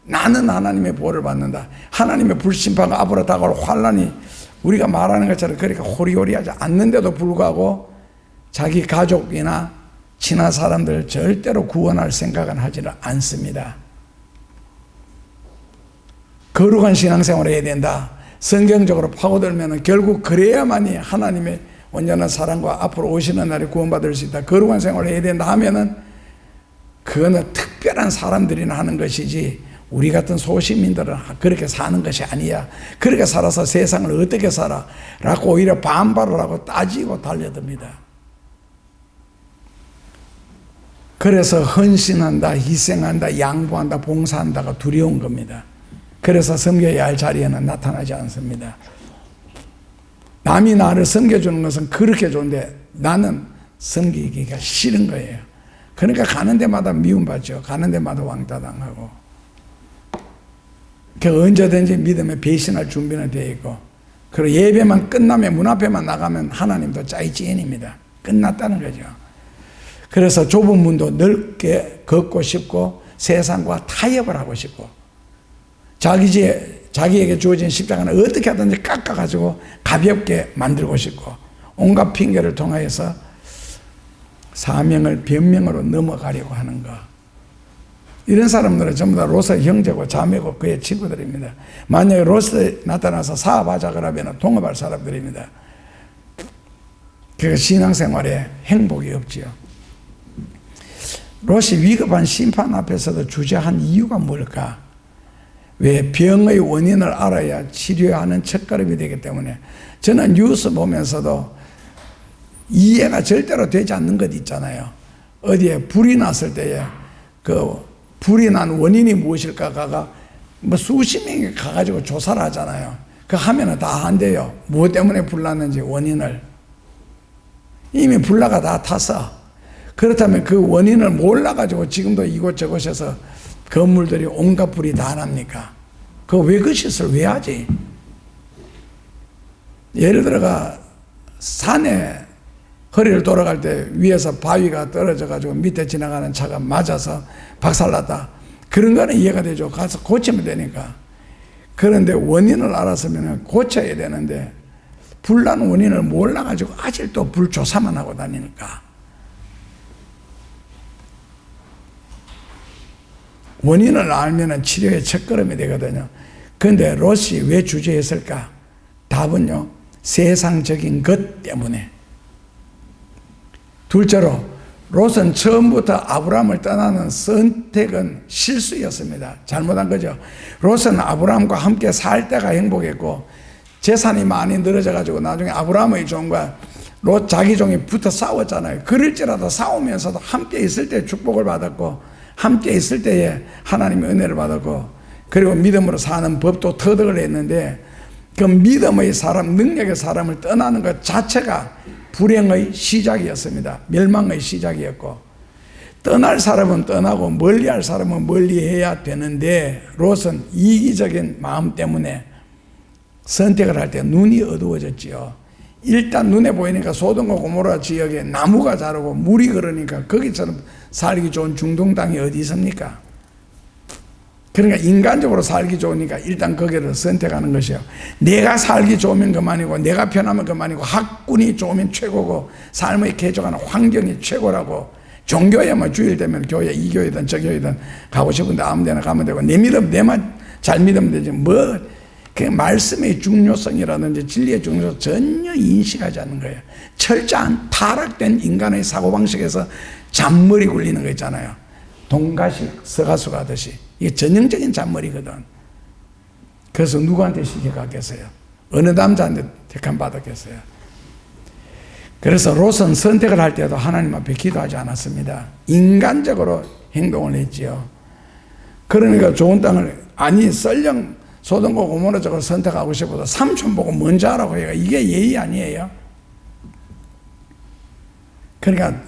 나는 하나님의 보호를 받는다, 하나님의 불심판과 앞으로 다가올 환난이 우리가 말하는 것처럼 그렇게 호리호리하지 않는데도 불구하고 자기 가족이나 친한 사람들을 절대로 구원할 생각은 하지는 않습니다. 거룩한 신앙생활을 해야 된다. 성경적으로 파고들면 결국 그래야만이 하나님의 온전한 사랑과 앞으로 오시는 날에 구원받을 수 있다. 거룩한 생활을 해야 된다 하면은 그거는 특별한 사람들이나 하는 것이지 우리 같은 소시민들은 그렇게 사는 것이 아니야. 그렇게 살아서 세상을 어떻게 살아? 라고 오히려 반발을 하고 따지고 달려듭니다. 그래서 헌신한다, 희생한다, 양보한다, 봉사한다가 두려운 겁니다. 그래서 섬겨야 할 자리에는 나타나지 않습니다. 남이 나를 섬겨주는 것은 그렇게 좋은데 나는 섬기기가 싫은 거예요. 그러니까 가는 데마다 미움받죠. 가는 데마다 왕따당하고. 언제든지 믿음에 배신할 준비는 되어 있고, 그리고 예배만 끝나면 문 앞에만 나가면 하나님도 짜이찌인입니다. 끝났다는 거죠. 그래서 좁은 문도 넓게 걷고 싶고 세상과 타협을 하고 싶고 자기에게 주어진 십자가는 어떻게 하든지 깎아가지고 가볍게 만들고 싶고 온갖 핑계를 통하여서 사명을 변명으로 넘어가려고 하는 것. 이런 사람들은 전부 다 롯의 형제고 자매고 그의 친구들입니다. 만약에 롯에 나타나서 사업하자 그러면 동업할 사람들입니다. 그 신앙생활에 행복이 없지요. 롯이 위급한 심판 앞에서도 주저한 이유가 뭘까? 왜? 병의 원인을 알아야 치료하는 첫걸음이 되기 때문에. 저는 뉴스 보면서도 이해가 절대로 되지 않는 것 있잖아요. 어디에 불이 났을 때에 그 불이 난 원인이 무엇일까가 뭐 수십 명이 가가지고 조사를 하잖아요. 그 하면은 다 안 돼요. 무엇 때문에 불 났는지 원인을. 이미 불나가 다 탔어. 그렇다면 그 원인을 몰라가지고 지금도 이곳저곳에서 건물들이 온갖 불이 다 납니까? 왜 그 짓을 왜 하지? 예를 들어가 산에 허리를 돌아갈 때 위에서 바위가 떨어져가지고 밑에 지나가는 차가 맞아서 박살났다. 그런 거는 이해가 되죠. 가서 고치면 되니까. 그런데 원인을 알았으면 고쳐야 되는데 불난 원인을 몰라가지고 아직도 불 조사만 하고 다니니까. 원인을 알면 치료의 첫걸음이 되거든요. 그런데 롯이 왜 주저했을까? 답은요, 세상적인 것 때문에. 둘째로, 롯은 처음부터 아브라함을 떠나는 선택은 실수였습니다. 잘못한 거죠. 롯은 아브라함과 함께 살 때가 행복했고, 재산이 많이 늘어져가지고 나중에 아브라함의 종과 롯 자기 종이 붙어 싸웠잖아요. 그럴지라도 싸우면서도 함께 있을 때 축복을 받았고, 함께 있을 때에 하나님의 은혜를 받았고, 그리고 믿음으로 사는 법도 터득을 했는데, 그 믿음의 사람, 능력의 사람을 떠나는 것 자체가 불행의 시작이었습니다. 멸망의 시작이었고, 떠날 사람은 떠나고 멀리할 사람은 멀리해야 되는데 롯은 이기적인 마음 때문에 선택을 할 때 눈이 어두워졌지요. 일단 눈에 보이니까 소돔과 고모라 지역에 나무가 자라고 물이 흐르니까 거기처럼 살기 좋은 중동 땅이 어디 있습니까? 그러니까 인간적으로 살기 좋으니까 일단 거기를 선택하는 것이요. 내가 살기 좋으면 그만이고, 내가 편하면 그만이고, 학군이 좋으면 최고고, 삶의 개척하는 환경이 최고라고. 종교에 뭐 주일 되면 교회 이 교회든 저 교회든 가고 싶은데 아무 데나 가면 되고, 내 믿음 내만 잘 믿으면 되지. 그 말씀의 중요성이라든지 진리의 중요성 전혀 인식하지 않는 거예요. 철저한 타락된 인간의 사고방식에서 잔머리 굴리는 거 있잖아요. 동가식 서가수가 하듯이. 이게 전형적인 잔머리거든. 그래서 누구한테 시켜갔겠어요? 어느 남자한테 택함 받았겠어요? 그래서 롯은 선택을 할 때도 하나님 앞에 기도하지 않았습니다. 인간적으로 행동을 했지요. 그러니까 좋은 땅을, 아니 썰령 소돔과 고모라 쪽을 선택하고 싶어도 삼촌 보고 먼저 하라고 해요. 이게 예의 아니에요? 그러니까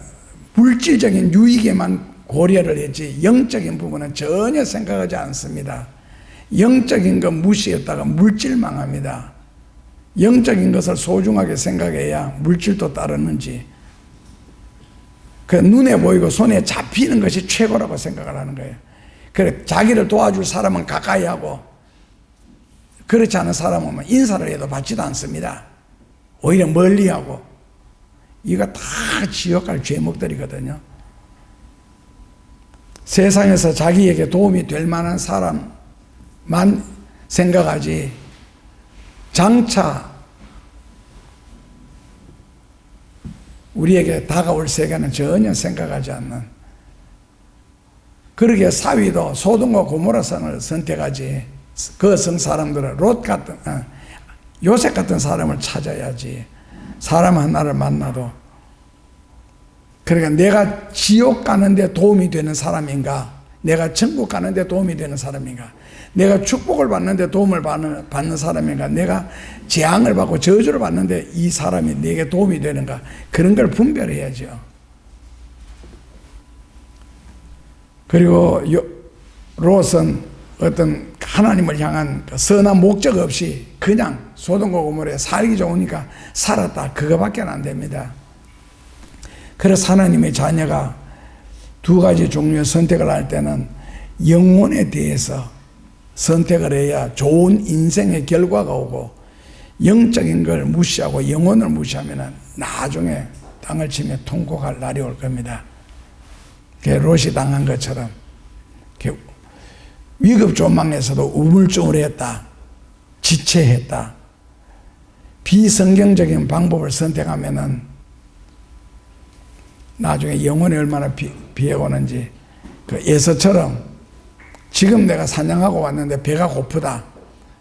물질적인 유익에만 고려를 했지 영적인 부분은 전혀 생각하지 않습니다. 영적인 것 무시했다가 물질 망합니다. 영적인 것을 소중하게 생각해야 물질도 따르는지. 그 눈에 보이고 손에 잡히는 것이 최고라고 생각을 하는 거예요. 그래, 자기를 도와줄 사람은 가까이 하고, 그렇지 않은 사람은 인사를 해도 받지도 않습니다. 오히려 멀리하고. 이거 다 지옥 갈 죄목들이거든요. 세상에서 자기에게 도움이 될 만한 사람만 생각하지, 장차 우리에게 다가올 세계는 전혀 생각하지 않는, 그러게 사위도 소돔과 고모라 성을 선택하지. 그 성 사람들은 롯 같은 요셉 같은 사람을 찾아야지. 사람 하나를 만나도. 그러니까 내가 지옥 가는데 도움이 되는 사람인가, 내가 천국 가는데 도움이 되는 사람인가, 내가 축복을 받는데 도움을 받는 사람인가, 내가 재앙을 받고 저주를 받는데 이 사람이 내게 도움이 되는가, 그런 걸 분별해야죠. 그리고 롯은 어떤 하나님을 향한 선한 목적 없이 그냥 소돔과 고모라에 살기 좋으니까 살았다, 그거밖에 안 됩니다. 그래서 하나님의 자녀가 두 가지 종류의 선택을 할 때는 영혼에 대해서 선택을 해야 좋은 인생의 결과가 오고, 영적인 걸 무시하고 영혼을 무시하면 나중에 땅을 치며 통곡할 날이 올 겁니다. 롯이 당한 것처럼 위급조망에서도 우물쭈물 했다, 지체했다. 비성경적인 방법을 선택하면은 나중에 영혼이 얼마나 비해오는지. 그 에서처럼 지금 내가 사냥하고 왔는데 배가 고프다.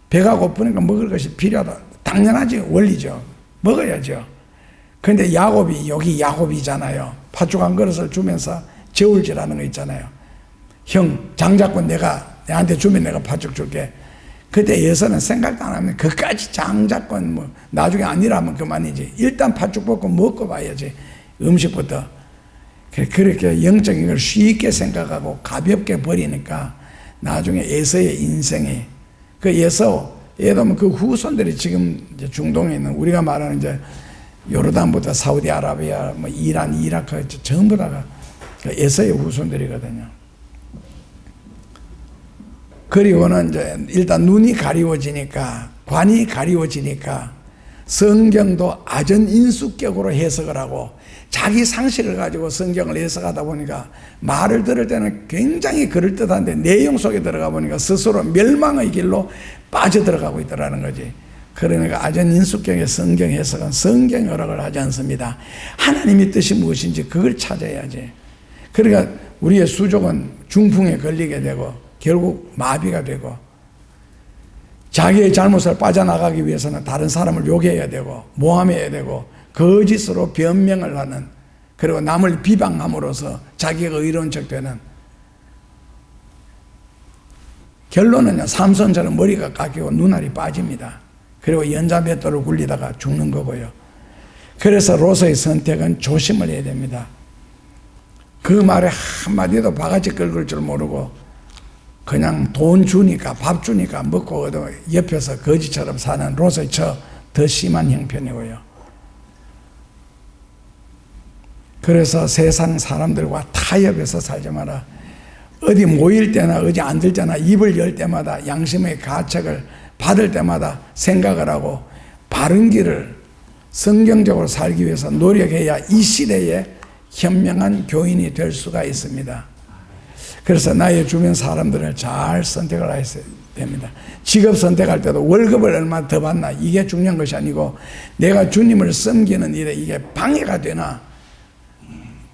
배가 고프니까 먹을 것이 필요하다. 당연하지, 원리죠. 먹어야죠. 그런데 야곱이, 여기 야곱이잖아요. 팥죽 한 그릇을 주면서 저울질하는 거 있잖아요. 형, 장자권 내한테 주면 내가 팥죽 줄게. 그때 에서는 생각도 안 하면 그까지 장자권 뭐 나중에 아니라면 그만이지. 일단 팥죽 볶고 먹고 봐야지. 음식부터. 그렇게 영적인 걸 쉽게 생각하고 가볍게 버리니까 나중에 에서의 인생이, 그 에돔 그 후손들이 지금 이제 중동에 있는, 우리가 말하는 이제 요르단부터 사우디아라비아, 뭐 이란, 이라크 전부 다가 에서의 후손들이거든요. 그리고는 이제 일단 눈이 가리워지니까, 관이 가리워지니까 성경도 아전인수격으로 해석을 하고 자기 상식을 가지고 성경을 해석하다 보니까 말을 들을 때는 굉장히 그럴듯한데 내용 속에 들어가 보니까 스스로 멸망의 길로 빠져들어가고 있더라는 거지. 그러니까 아전인수격의 성경 해석은 성경 허락을 하지 않습니다. 하나님의 뜻이 무엇인지 그걸 찾아야지. 그러니까 우리의 수족은 중풍에 걸리게 되고 결국 마비가 되고, 자기의 잘못을 빠져나가기 위해서는 다른 사람을 욕해야 되고 모함해야 되고 거짓으로 변명을 하는, 그리고 남을 비방함으로써 자기가 의로운 척 되는, 결론은요, 삼손처럼 머리가 깎이고 눈알이 빠집니다. 그리고 연자맷돌을 굴리다가 죽는 거고요. 그래서 롯의 선택은 조심을 해야 됩니다. 그 말에 한마디도 바가지 긁을 줄 모르고 그냥 돈 주니까, 밥 주니까 먹고 옆에서 거지처럼 사는 롯의 더 심한 형편이고요. 그래서 세상 사람들과 타협해서 살지 마라. 어디 모일 때나 어디 앉을 때나 입을 열 때마다 양심의 가책을 받을 때마다 생각을 하고 바른 길을 성경적으로 살기 위해서 노력해야 이 시대에 현명한 교인이 될 수가 있습니다. 그래서 나의 주변 사람들을 잘 선택을 해야 됩니다. 직업 선택할 때도 월급을 얼마 더 받나 이게 중요한 것이 아니고 내가 주님을 섬기는 일에 이게 방해가 되나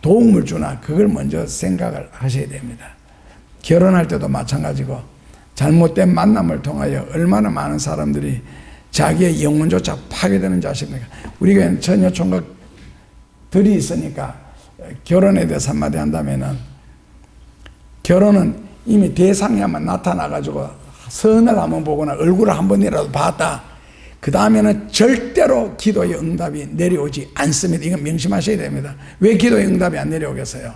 도움을 주나 그걸 먼저 생각을 하셔야 됩니다. 결혼할 때도 마찬가지고 잘못된 만남을 통하여 얼마나 많은 사람들이 자기의 영혼조차 파괴되는지 아십니까? 우리가 처녀 총각들이 있으니까 결혼에 대해서 한마디 한다면은, 결혼은 이미 대상에만 나타나가지고 선을 한번 보거나 얼굴을 한 번이라도 봤다, 그 다음에는 절대로 기도의 응답이 내려오지 않습니다. 이건 명심하셔야 됩니다. 왜 기도의 응답이 안 내려오겠어요?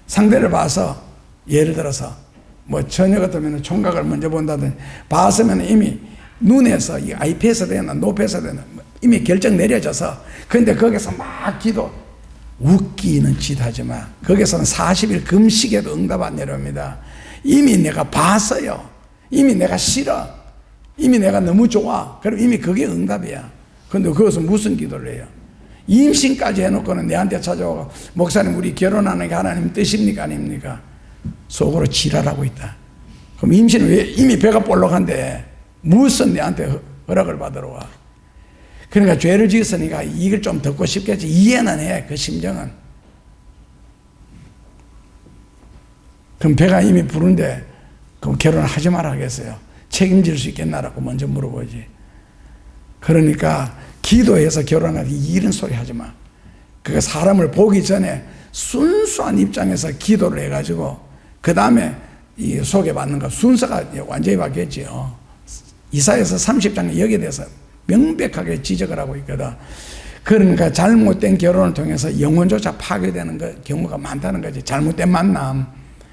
상대를 봐서, 예를 들어서 뭐 처녀 같으면 총각을 먼저 본다든지 봤으면 이미 눈에서 이 아이패스 되나 노패스 되나 이미 결정 내려져서, 그런데 거기서 막 기도, 웃기는 짓 하지 마. 거기서는 40일 금식에도 응답 안 내려옵니다. 이미 내가 봤어요. 이미 내가 싫어. 이미 내가 너무 좋아. 그럼 이미 그게 응답이야. 그런데 그것은 무슨 기도를 해요? 임신까지 해놓고는 내한테 찾아오고, 목사님 우리 결혼하는 게 하나님 뜻입니까 아닙니까? 속으로 지랄하고 있다. 그럼 임신은 왜, 이미 배가 볼록한데 무슨 내한테 허락을 받으러 와? 그러니까 죄를 지었으니까 이걸 좀 듣고 싶겠지. 이해는 해, 그 심정은. 그럼 배가 이미 부른데 그럼 결혼하지 말아 하겠어요? 책임질 수 있겠나라고 먼저 물어보지. 그러니까 기도해서 결혼하기 이런 소리 하지 마. 그 사람을 보기 전에 순수한 입장에서 기도를 해가지고 그 다음에 이 소개받는 거 순서가 완전히 바뀌었지요. 이사야서 30장에 여기에 대해서 명백하게 지적을 하고 있거든. 그러니까 잘못된 결혼을 통해서 영혼조차 파괴되는 경우가 많다는 거지. 잘못된 만남.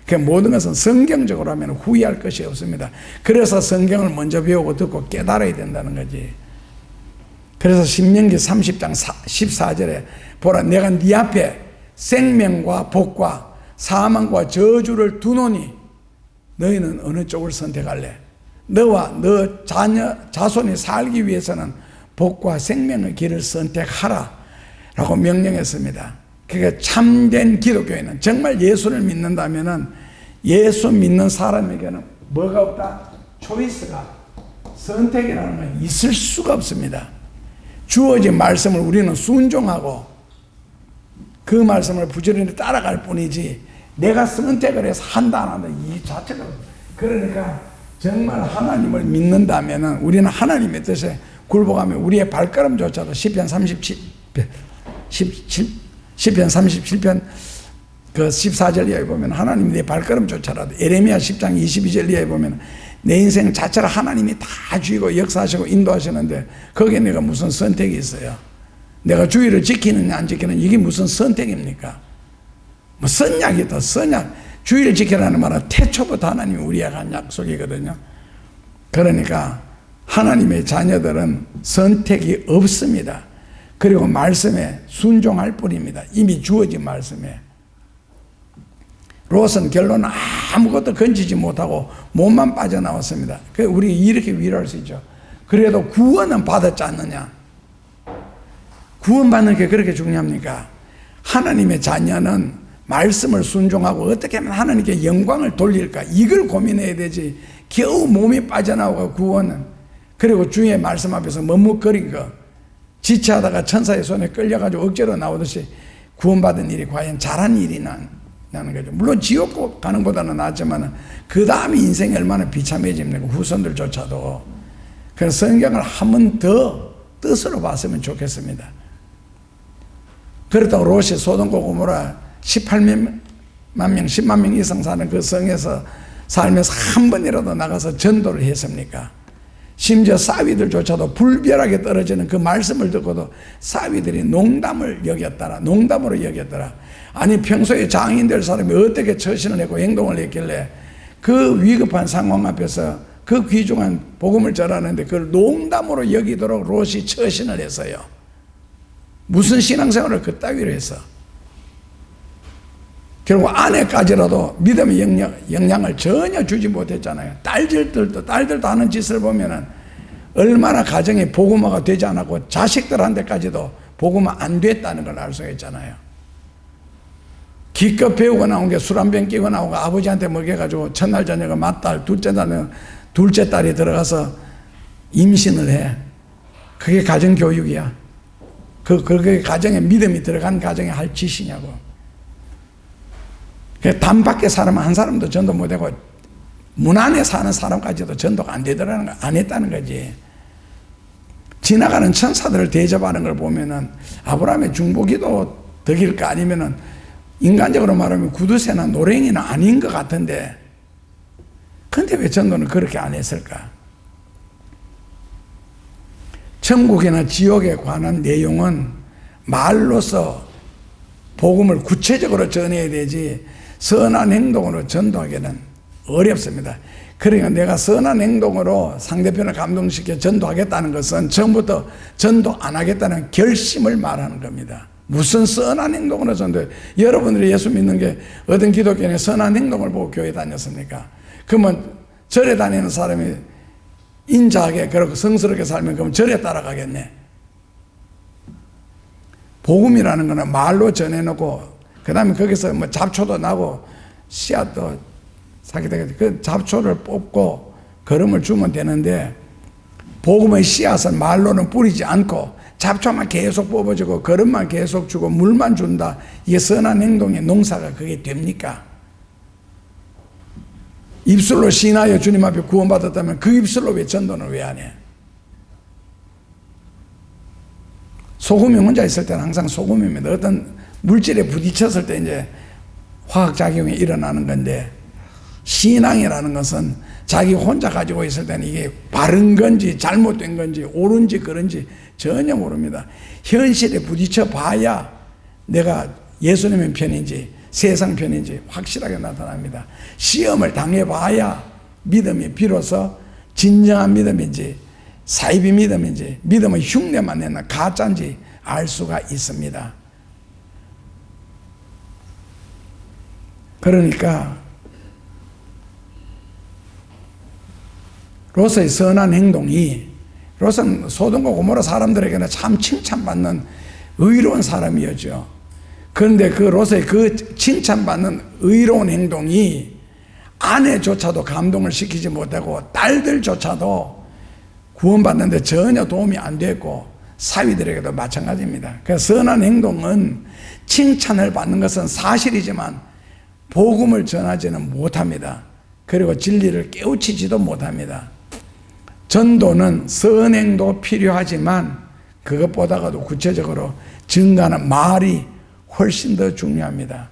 그 모든 것은 성경적으로 하면 후회할 것이 없습니다. 그래서 성경을 먼저 배우고 듣고 깨달아야 된다는 거지. 그래서 신명기 30장 14절에 보라, 내가 네 앞에 생명과 복과 사망과 저주를 두노니 너희는 어느 쪽을 선택할래? 너와 너 자손이 살기 위해서는 복과 생명의 길을 선택하라 라고 명령했습니다. 그러니까 참된 기독교인은 정말 예수를 믿는다면 예수 믿는 사람에게는 뭐가 없다? 초이스가, 선택이라는 건 있을 수가 없습니다. 주어진 말씀을 우리는 순종하고 그 말씀을 부지런히 따라갈 뿐이지 내가 선택을 해서 한다 안 한다 이 자체가 없습니다. 그러니까 정말 하나님을 믿는다면 우리는 하나님의 뜻에 굴복하며 우리의 발걸음조차도 시편 37편 그 14절 이하에 보면 하나님 내 발걸음조차라도 에레미야 10장 22절 이하에 보면 내 인생 자체를 하나님이 다 주이고 역사하시고 인도하시는데 거기에 내가 무슨 선택이 있어요? 내가 주의를 지키느냐 안 지키느냐 이게 무슨 선택입니까? 뭐 선약이다 선약. 주의를 지키라는 말은 태초부터 하나님이 우리에게 한 약속이거든요. 그러니까 하나님의 자녀들은 선택이 없습니다. 그리고 말씀에 순종할 뿐입니다. 이미 주어진 말씀에. 롯은 결론 아무것도 건지지 못하고 몸만 빠져나왔습니다. 우리 이렇게 위로할 수 있죠. 그래도 구원은 받았지 않느냐? 구원받는 게 그렇게 중요합니까? 하나님의 자녀는 말씀을 순종하고 어떻게 하면 하나님께 영광을 돌릴까? 이걸 고민해야 되지. 겨우 몸이 빠져나오고 구원은. 그리고 주의 말씀 앞에서 머뭇거린 거. 지체하다가 천사의 손에 끌려가지고 억지로 나오듯이 구원받은 일이 과연 잘한 일이나 나는 거죠. 물론 지옥 가는 것보다는 낫지만 그 다음에 인생이 얼마나 비참해집니까? 후손들조차도. 그래서 성경을 한 번 더 뜻으로 봤으면 좋겠습니다. 그렇다고 롯이 소돔과 고모라 18만 명, 10만 명 이상 사는 그 성에서 살면서 한 번이라도 나가서 전도를 했습니까? 심지어 사위들조차도 불별하게 떨어지는 그 말씀을 듣고도 사위들이 농담을 여겼더라. 농담으로 여겼더라. 아니 평소에 장인 될 사람이 어떻게 처신을 했고 행동을 했길래 그 위급한 상황 앞에서 그 귀중한 복음을 전하는데 그걸 농담으로 여기도록 롯이 처신을 했어요. 무슨 신앙생활을 그따위로 했어? 결국 아내까지라도 믿음의 영향을 전혀 주지 못했잖아요. 딸들도 하는 짓을 보면은 얼마나 가정이 복음화가 되지 않았고 자식들한테까지도 복음화 안 됐다는 걸 알 수가 있잖아요. 기껏 배우고 나온 게 술 한 병 끼고 나오고 아버지한테 먹여가지고 첫날 저녁에 맏딸, 둘째 딸이 들어가서 임신을 해. 그게 가정교육이야. 그게 가정에 믿음이 들어간 가정에 할 짓이냐고. 담 밖에 사람 한 사람도 전도 못하고 문 안에 사는 사람까지도 전도가 안 되더라는 거, 안 했다는 거지. 지나가는 천사들을 대접하는 걸 보면은 아브라함의 중보기도 덕일까 아니면은 인간적으로 말하면 구두쇠나 노랭이는 아닌 것 같은데 근데 왜 전도는 그렇게 안 했을까? 천국이나 지옥에 관한 내용은 말로서 복음을 구체적으로 전해야 되지 선한 행동으로 전도하기는 어렵습니다. 그러니까 내가 선한 행동으로 상대편을 감동시켜 전도하겠다는 것은 처음부터 전도 안 하겠다는 결심을 말하는 겁니다. 무슨 선한 행동으로 전도해? 여러분들이 예수 믿는 게 어떤 기독교인의 선한 행동을 보고 교회 다녔습니까? 그러면 절에 다니는 사람이 인자하게 그렇고 성스럽게 살면 그럼 절에 따라가겠네. 복음이라는 거는 말로 전해놓고 그 다음에 거기서 뭐 잡초도 나고 씨앗도 사게 되겠지. 그 잡초를 뽑고 걸음을 주면 되는데 복음의 씨앗은 말로는 뿌리지 않고 잡초만 계속 뽑아주고 걸음만 계속 주고 물만 준다. 이게 선한 행동의 농사가 그게 됩니까? 입술로 시인하여 주님 앞에 구원받았다면 그 입술로 왜 전도는 왜 안 해? 소금이 혼자 있을 때는 항상 소금입니다. 어떤 물질에 부딪혔을 때 이제 화학작용이 일어나는 건데, 신앙이라는 것은 자기 혼자 가지고 있을 때는 이게 바른 건지 잘못된 건지 옳은지 그른지 전혀 모릅니다. 현실에 부딪혀 봐야 내가 예수님의 편인지 세상 편인지 확실하게 나타납니다. 시험을 당해봐야 믿음이 비로소 진정한 믿음인지 사이비 믿음인지 믿음의 흉내만 내는 가짜인지 알 수가 있습니다. 그러니까 롯의 선한 행동이, 롯은 소돔과 고모라 사람들에게는 참 칭찬받는 의로운 사람이었죠. 그런데 그 롯의 그 칭찬받는 의로운 행동이 아내조차도 감동을 시키지 못하고 딸들조차도 구원받는데 전혀 도움이 안 됐고 사위들에게도 마찬가지입니다. 그래서 선한 행동은 칭찬을 받는 것은 사실이지만 복음을 전하지는 못합니다. 그리고 진리를 깨우치지도 못합니다. 전도는 선행도 필요하지만 그것보다도 구체적으로 증가하는 말이 훨씬 더 중요합니다.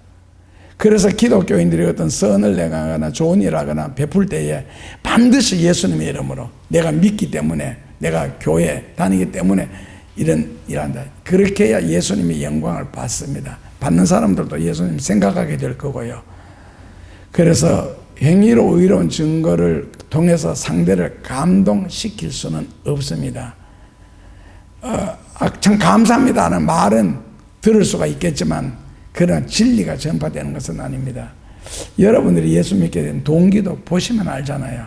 그래서 기독교인들이 어떤 선을 내가거나 좋은 일 하거나 베풀 때에 반드시 예수님의 이름으로, 내가 믿기 때문에, 내가 교회 다니기 때문에 이런 일한다. 그렇게 해야 예수님의 영광을 받습니다. 받는 사람들도 예수님 생각하게 될 거고요. 그래서 행위로 의로운 증거를 통해서 상대를 감동시킬 수는 없습니다. 참 감사합니다 하는 말은 들을 수가 있겠지만 그러나 진리가 전파되는 것은 아닙니다. 여러분들이 예수 믿게 된 동기도 보시면 알잖아요.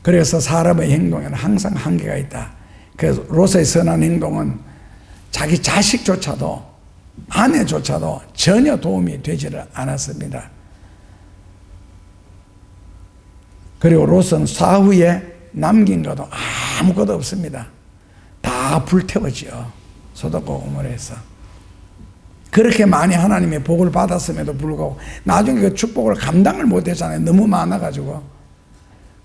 그래서 사람의 행동에는 항상 한계가 있다. 그래서 롯의 선한 행동은 자기 자식조차도 아내조차도 전혀 도움이 되지를 않았습니다. 그리고 롯은 사후에 남긴 것도 아무것도 없습니다. 다 불태웠지요. 소돔과 고모라에서. 그렇게 많이 하나님의 복을 받았음에도 불구하고 나중에 그 축복을 감당을 못했잖아요. 너무 많아가지고.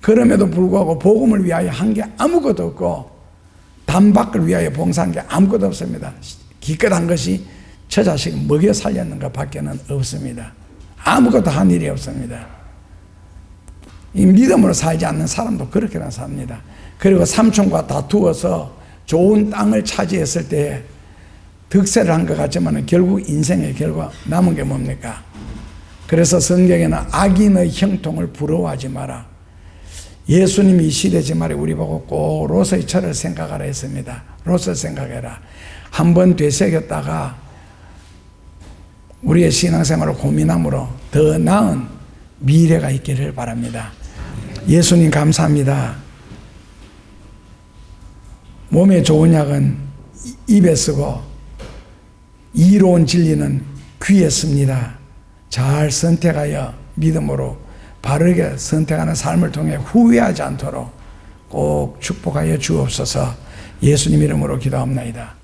그럼에도 불구하고 복음을 위하여 한 게 아무것도 없고 단박을 위하여 봉사한 게 아무것도 없습니다. 기껏 한 것이 저 자식 먹여 살렸는 것 밖에는 없습니다. 아무것도 한 일이 없습니다. 이 믿음으로 살지 않는 사람도 그렇게나 삽니다. 그리고 삼촌과 다투어서 좋은 땅을 차지했을 때 득세를 한 것 같지만 결국 인생의 결과 남은 게 뭡니까? 그래서 성경에는 악인의 형통을 부러워하지 마라. 예수님이 이 시대지 말에 우리 보고 꼭 롯의 철을 생각하라 했습니다. 롯을 생각해라. 한번 되새겼다가 우리의 신앙생활을 고민함으로 더 나은 미래가 있기를 바랍니다. 예수님 감사합니다. 몸에 좋은 약은 입에 쓰고 이로운 진리는 귀에 씁니다. 잘 선택하여 믿음으로 바르게 선택하는 삶을 통해 후회하지 않도록 꼭 축복하여 주옵소서. 예수님 이름으로 기도합니다.